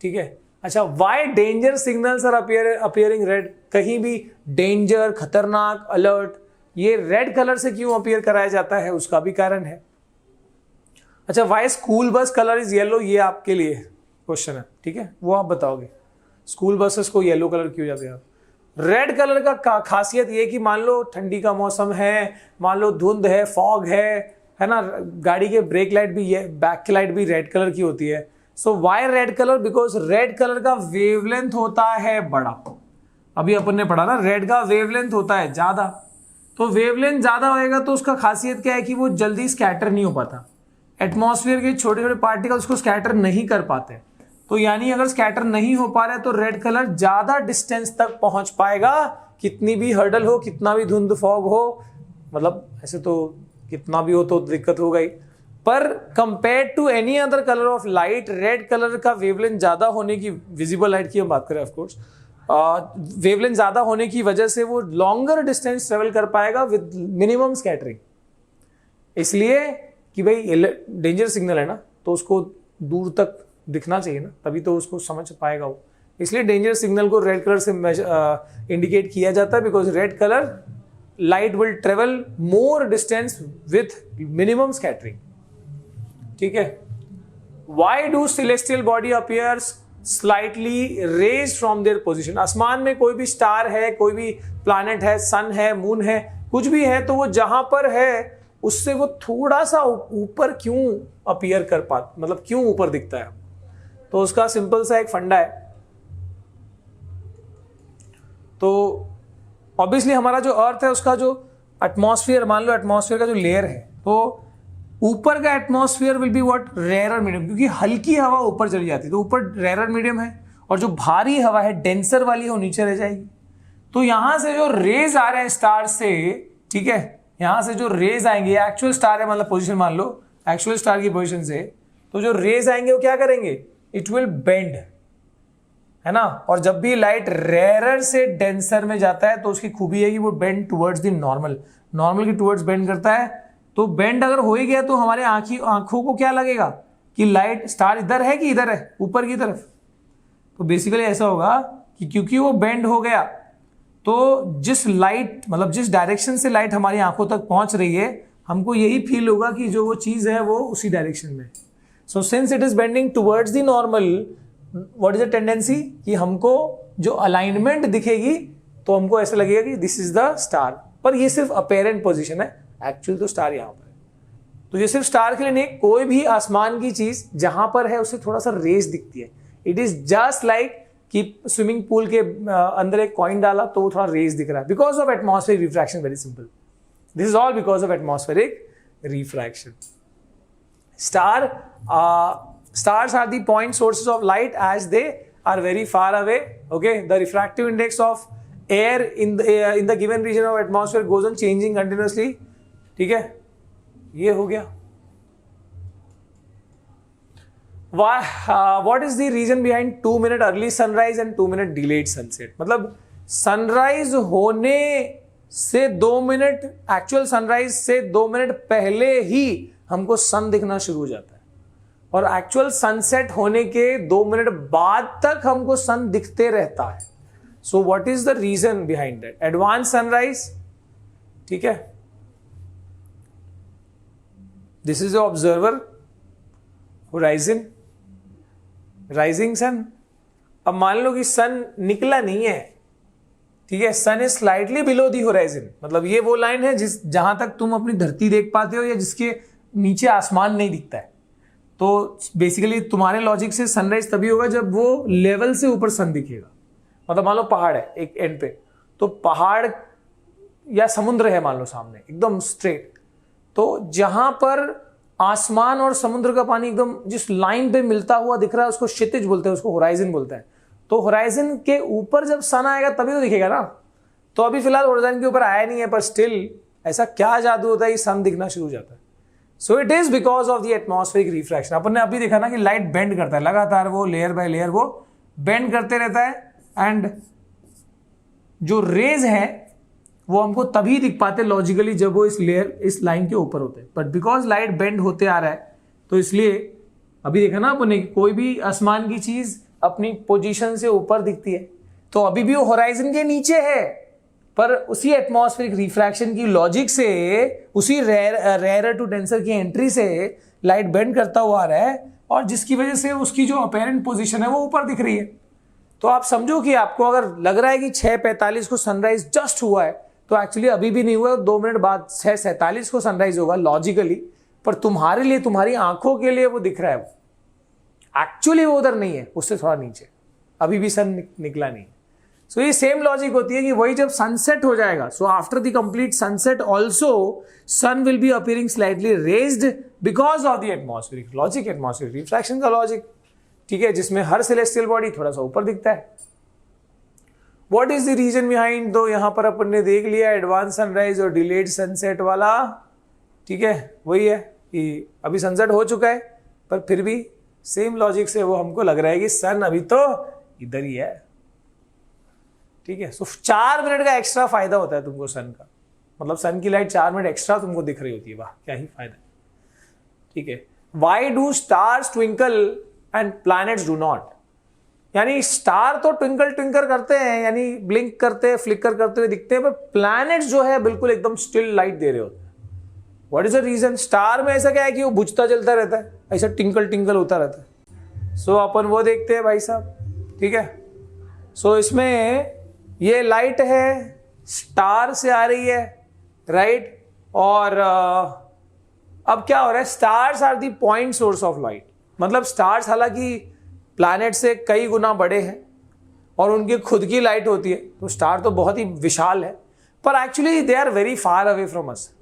ठीक है। अच्छा, why danger signals are appearing red, कहीं भी डेंजर, खतरनाक, अलर्ट, ये रेड कलर से क्यों अपीयर कराया जाता है, उसका भी कारण है। अच्छा, why school bus colour is yellow, ये आपके लिए क्वेश्चन है, ठीक है, वो आप बताओगे स्कूल बसेस को येलो कलर क्यों जाते हैं। रेड कलर का खासियत ये कि मान लो ठंडी का मौसम है, मान लो धुंध है, फॉग है ना, गाड़ी के ब्रेक लाइट भी, बैक की लाइट भी रेड कलर की होती है। So why red colour, because red colour का वेवलेंथ होता है बड़ा। अभी अपन ने पढ़ा ना, रेड का वेवलेंथ होता है ज्यादा, तो वेवलेंथ ज्यादा होएगा तो उसका खासियत क्या है कि वो जल्दी स्कैटर नहीं हो पाता, एटमॉस्फेयर के छोटे छोटे पार्टिकल्स उसको स्कैटर नहीं कर पाते। तो यानी अगर स्कैटर नहीं हो पा रहा है तो रेड कलर ज्यादा डिस्टेंस तक पहुंच पाएगा, कितनी भी हर्डल हो, कितना भी धुंध फॉग हो, मतलब ऐसे तो कितना भी हो तो दिक्कत हो गई, पर compare to any other colour of light, red colour का वेवलेंथ ज्यादा होने की, विजिबल लाइट की हम बात करें ऑफकोर्स, वेवलेंथ ज्यादा होने की वजह से वो लॉन्गर डिस्टेंस ट्रेवल कर पाएगा विद मिनिमम स्कैटरिंग। इसलिए कि भाई डेंजर सिग्नल है ना, तो उसको दूर तक दिखना चाहिए ना, तभी तो उसको समझ पाएगा वो। इसलिए डेंजर सिग्नल को रेड कलर से इंडिकेट किया जाता है, because red colour light will travel more distance with minimum scattering, ठीक है। Why do celestial body appears slightly raise from their position, आसमान में कोई भी स्टार है, कोई भी प्लैनेट है, सन है, मून है, कुछ भी है, तो वो जहां पर है उससे वो थोड़ा सा ऊपर क्यों अपीयर कर पाता, मतलब क्यों ऊपर दिखता है, तो उसका सिंपल सा एक फंडा है। तो ऑब्वियसली हमारा जो अर्थ है उसका जो एटमॉस्फेयर, मान लो एटमॉस्फेयर का जो लेयर है, तो ऊपर का atmosphere will be what, rare medium, क्योंकि हल्की हवा ऊपर चली जाती है तो ऊपर रेयर मीडियम है, और जो भारी हवा है, डेंसर वाली है, वो नीचे रह जाएगी। तो यहां से जो रेज आ रहे हैं स्टार से, ठीक है, यहां से जो रेज आएंगे, एक्चुअल स्टार है, मतलब पोजीशन मान लो एक्चुअल स्टार की पोजीशन से, तो जो रेज आएंगे वो क्या करेंगे, इट विल बेंड, है ना। और जब भी लाइट रेयरर से डेंसर में जाता है तो उसकी खूबी है कि वो bend towards the normal, normal की टुवर्ड्स बेंड करता है। तो बेंड अगर हो ही गया तो हमारे आंखों को क्या लगेगा कि लाइट स्टार इधर है कि इधर है, ऊपर की तरफ। तो बेसिकली ऐसा होगा कि क्योंकि वो बेंड हो गया, तो जिस लाइट, मतलब जिस डायरेक्शन से लाइट हमारी आंखों तक पहुंच रही है, हमको यही फील होगा कि जो वो चीज है वो उसी डायरेक्शन में। So since it is bending towards the normal, what is the tendency कि हमको जो अलाइनमेंट दिखेगी तो हमको ऐसा लगेगा कि दिस इज द स्टार, पर ये सिर्फ अपेरेंट पोजीशन है, एक्चुअल तो स्टार यहां पर है। तो ये सिर्फ स्टार के लिए नहीं, कोई भी आसमान की चीज जहां पर है उससे थोड़ा सा रेस दिखती है, इट इज जस्ट लाइक कि स्विमिंग पूल के अंदर एक कॉइन डाला तो वो थोड़ा रेज दिख रहा है, because of atmospheric refraction. Very simple. This is all because of atmospheric refraction. Stars are the point sources of light as they are very far away. Okay, the refractive index of air in the given region of atmosphere goes on changing continuously. ठीक है, ये हो गया. What is the reason behind 2 minute early sunrise and 2 minute delayed sunset? मतलब sunrise होने से 2 minute, actual sunrise से 2 minute पहले ही हमको सन दिखना शुरू हो जाता है, और एक्चुअल सनसेट होने के 2 मिनट बाद तक हमको सन दिखते रहता है. So what is the reason behind that? Advance sunrise. ठीक है, this is observer horizon, rising sun. अब मान लो कि सन निकला नहीं है, ठीक है, sun is slightly below the horizon. मतलब ये वो लाइन है जहां तक तुम अपनी धरती देख पाते हो या जिसके नीचे आसमान नहीं दिखता है. तो बेसिकली तुम्हारे लॉजिक से सनराइज तभी होगा जब वो लेवल से ऊपर सन दिखेगा. मतलब मान लो पहाड़ है एक एंड पे, तो पहाड़ या समुद्र है मान लो सामने एकदम स्ट्रेट, तो जहां पर आसमान और समुद्र का पानी एकदम जिस लाइन पे मिलता हुआ दिख रहा है उसको क्षितिज बोलते हैं, उसको होराइजन बोलते हैं. तो होराइजन के ऊपर जब सन आएगा तभी तो दिखेगा ना. तो अभी फिलहाल होराइजन के ऊपर आया नहीं है, पर स्टिल ऐसा क्या जादू होता है कि सन दिखना शुरू हो जाता है. So it is because of the atmospheric refraction. अपन ने अभी देखा ना कि लाइट बेंड करता है लगातार, वो लेयर बाय लेयर वो बेंड करते रहता है, एंड जो रेज है वो हमको तभी दिख पाते लॉजिकली जब वो इस लाइन के ऊपर होते हैं. बट बिकॉज लाइट बेंड होते आ रहा है तो इसलिए अभी देखा ना अपन ने, कोई भी आसमान की चीज अपनी पोजीशन से ऊपर दिखती है तो अभी भी वो होराइजन के नीचे है, पर उसी एटमॉस्फेरिक रिफ्रैक्शन की लॉजिक से, उसी रेयर टू डेंसर की एंट्री से लाइट बेंड करता हुआ आ रहा है, और जिसकी वजह से उसकी जो अपेरेंट पोजीशन है वो ऊपर दिख रही है. तो आप समझो कि आपको अगर लग रहा है कि 6:45 को सनराइज जस्ट हुआ है, तो एक्चुअली अभी भी नहीं हुआ, 2 मिनट बाद 6:47 को सनराइज होगा लॉजिकली, पर तुम्हारे लिए, तुम्हारी आंखों के लिए वो दिख रहा है. वो एक्चुअली वो उधर नहीं है, उससे थोड़ा नीचे, अभी भी सन निकला नहीं. सो ये सेम लॉजिक होती है कि वही जब सनसेट हो जाएगा, so after the complete sunset also sun will be appearing slightly raised because of the atmospheric logic, atmospheric refraction का लॉजिक. ठीक है, जिसमें हर सेलेस्टियल बॉडी थोड़ा सा ऊपर दिखता है. What is the reason behind? दो यहां पर अपन ने देख लिया एडवांस सनराइज और डिलेड सनसेट वाला. ठीक है, वही है कि अभी सनसेट हो चुका है, पर फिर भी सेम लॉजिक से वो हमको लग रहा है कि सन अभी तो इधर ही है. ठीक है, सो 4 मिनट का एक्स्ट्रा फायदा होता है तुमको सन का. मतलब सन की लाइट 4 मिनट एक्स्ट्रा तुमको दिख रही होती है. वाह, क्या ही फायदा. ठीक है, why do stars twinkle and planets do not? यानी स्टार तो ट्विंकल करते हैं, यानी ब्लिंक करते हैं, फ्लिकर करते हुए दिखते हैं, पर प्लैनेट्स जो है बिल्कुल एकदम स्टिल लाइट दे रहे होते हैं. What is the reason? Star में ऐसा क्या है कि वो बुझता जलता रहता है, ऐसा टिंकल होता रहता है. सो अपन वो देखते हैं भाई साहब. ठीक है, सो इसमें ये लाइट है स्टार से आ रही है, राइट. और अब क्या हो रहा है, stars are the point source of light. मतलब स्टार्स हालांकि प्लैनेट से कई गुना बड़े हैं और उनकी खुद की लाइट होती है, तो स्टार तो बहुत ही विशाल है, पर actually they are very far away from us.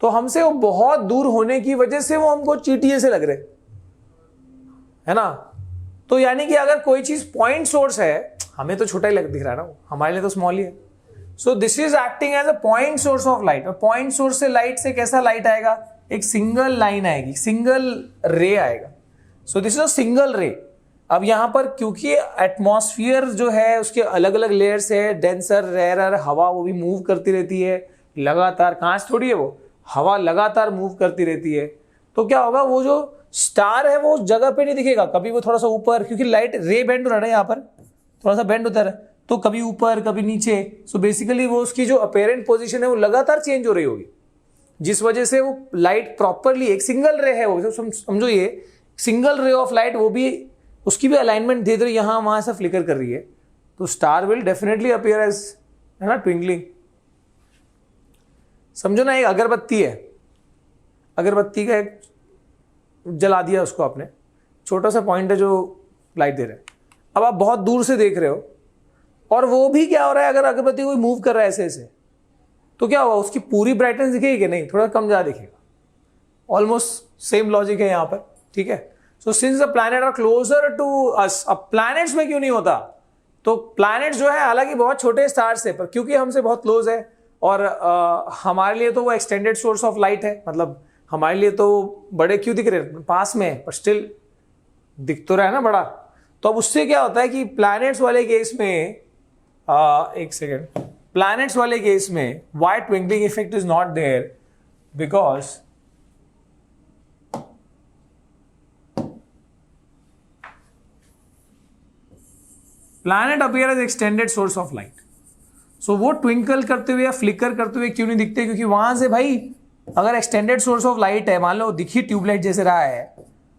तो हमसे वो बहुत दूर होने की वजह से वो हमको चींटिए से लग रहे है ना. तो यानी कि अगर कोई चीज पॉइंट सोर्स है, हमें तो छोटा ही दिख रहा है ना, वो हमारे लिए तो स्मॉल ही है. So this is acting as a point source of light. और पॉइंट सोर्स से लाइट से कैसा लाइट आएगा? एक सिंगल लाइन आएगी, सिंगल रे आएगा. सो दिस इज अ सिंगल रे. अब यहां पर क्योंकि एटमॉस्फियर जो है उसके अलग अलग लेयर्स है, डेंसर, रेयरर, हवा वो भी मूव करती रहती है लगातार. कांच थोड़ी है वो, हवा लगातार मूव करती रहती है. तो क्या होगा, वो जो स्टार है वो उस जगह पे नहीं दिखेगा, कभी वो थोड़ा सा ऊपर, क्योंकि लाइट रे बेंड हो रहा है यहाँ पर, थोड़ा सा बेंड होता है, तो कभी ऊपर कभी नीचे. सो बेसिकली वो उसकी जो अपेरेंट पोजीशन है वो लगातार चेंज हो रही होगी, जिस वजह से वो लाइट प्रॉपरली एक सिंगल रे है, वो समझो ये सिंगल रे ऑफ लाइट, वो भी उसकी भी अलाइनमेंट दे दो, यहां वहां से फ्लिकर कर रही है. तो star will definitely appear as, है ना, ट्विंकलिंग. समझो ना, एक अगरबत्ती है, अगरबत्ती का एक जला दिया उसको आपने, छोटा सा पॉइंट है जो लाइट दे रहा है, अब आप बहुत दूर से देख रहे हो और वो भी क्या हो रहा है, अगर अगरबत्ती कोई मूव कर रहा है ऐसे ऐसे, तो क्या होगा, उसकी पूरी ब्राइटनेस दिखेगी कि नहीं, थोड़ा कम ज़्यादा दिखेगा। ऑलमोस्ट सेम लॉजिक है यहाँ पर, ठीक है। So since the planet are closer to us, अब प्लैनेट्स में क्यों नहीं होता, तो प्लैनेट्स जो है हालांकि बहुत छोटे स्टार्स है, पर क्योंकि हमसे बहुत क्लोज है और हमारे लिए तो वो एक्सटेंडेड सोर्स ऑफ लाइट है, मतलब हमारे लिए तो बड़े क्यों दिख रहे हैं, पास में है पर स्टिल दिख तो रहा है ना बड़ा। तो अब उससे क्या होता है कि प्लैनेट्स वाले केस में एक सेकेंड, प्लैनेट्स वाले केस में why twinkling effect is not there, because planet appear as extended source of light. So वो ट्विंकल करते हुए या फ्लिकर करते हुए क्यों नहीं दिखते, क्योंकि वहां से भाई अगर एक्सटेंडेड सोर्स ऑफ लाइट है, मान लो दिखी ट्यूबलाइट जैसे रहा है,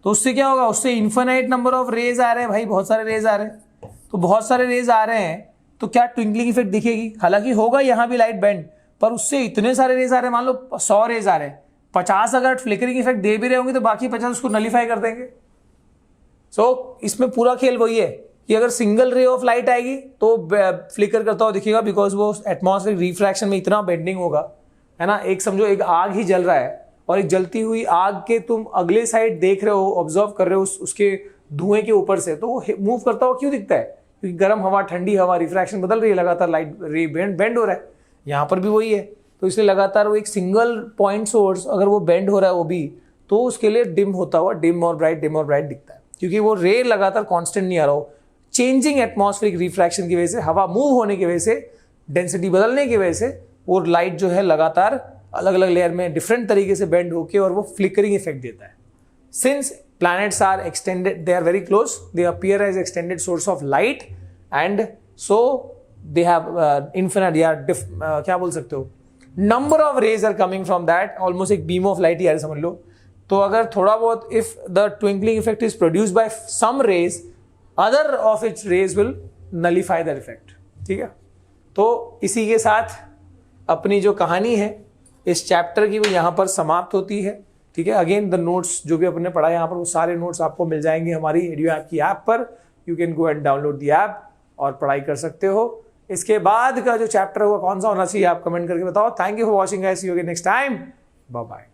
तो उससे क्या होगा, उससे इन्फिनाइट नंबर ऑफ रेज आ रहे हैं भाई, बहुत सारे रेज आ रहे हैं। तो बहुत सारे रेज आ रहे हैं तो क्या ट्विंकलिंग इफेक्ट दिखेगी, हालांकि होगा यहाँ भी लाइट बेंड, पर उससे इतने सारे रेज आ रहे हैं, मान लो 100 रेज आ रहे हैं, 50 अगर फ्लिकरिंग इफेक्ट दे भी रहे होंगे तो बाकी 50 उसको नलीफाई कर देंगे। सो इसमें पूरा खेल वही है कि अगर सिंगल रे ऑफ लाइट आएगी तो फ्लिकर करता हुआ दिखेगा, बिकॉज वो एटमॉस्फेरिक रिफ्रैक्शन में इतना बेंडिंग होगा, है ना। एक समझो एक आग ही जल रहा है और एक जलती हुई आग के तुम अगले साइड देख रहे हो, ऑब्जर्व कर रहे हो उसके धुएं के ऊपर से, तो वो मूव करता हुआ क्यों दिखता है, क्योंकि गर्म हवा ठंडी हवा रिफ्रैक्शन बदल रही है, लगातार लाइट रे बेंड हो रहा है। यहाँ पर भी वही है, तो इसलिए लगातार वो एक सिंगल पॉइंट सोर्स अगर वो बेंड हो रहा है वो भी, तो उसके लिए डिम होता हुआ डिम और ब्राइट दिखता है, क्योंकि वो रे लगातार कॉन्स्टेंट नहीं आ रहा हो। चेंजिंग एटमॉस्फेरिक रिफ्रैक्शन की वजह से, हवा मूव होने की वजह से, डेंसिटी बदलने की वजह से वो लाइट जो है लगातार अलग अलग लेयर में डिफरेंट तरीके से बेंड होके और वो फ्लिकरिंग इफेक्ट देता है। Since planets are extended, they are very close, they appear as extended source of light and so they have infinite क्या बोल सकते हो, number of rays are coming from that, almost एक beam of light ही यार समझ लो। तो अगर थोड़ा बहुत if the twinkling effect is produced by some rays, other of its rays will nullify that effect, ठीक है। तो इसी के साथ अपनी जो कहानी है इस चैप्टर की वो यहाँ पर समाप्त होती है, ठीक है। अगेन द नोट्स जो भी अपने पढ़ा यहाँ पर वो सारे नोट्स आपको मिल जाएंगे हमारी एडियो ऐप की ऐप पर, you can go and download the app और पढ़ाई कर सकते हो। इसके बाद का जो चैप्टर है वो कौन सा होना चाहिए आप कमेंट करके बताओ। Thank you for watching guys, see you again next time, bye bye.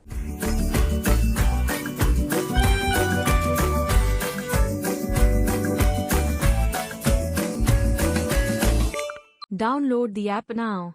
Download the app now.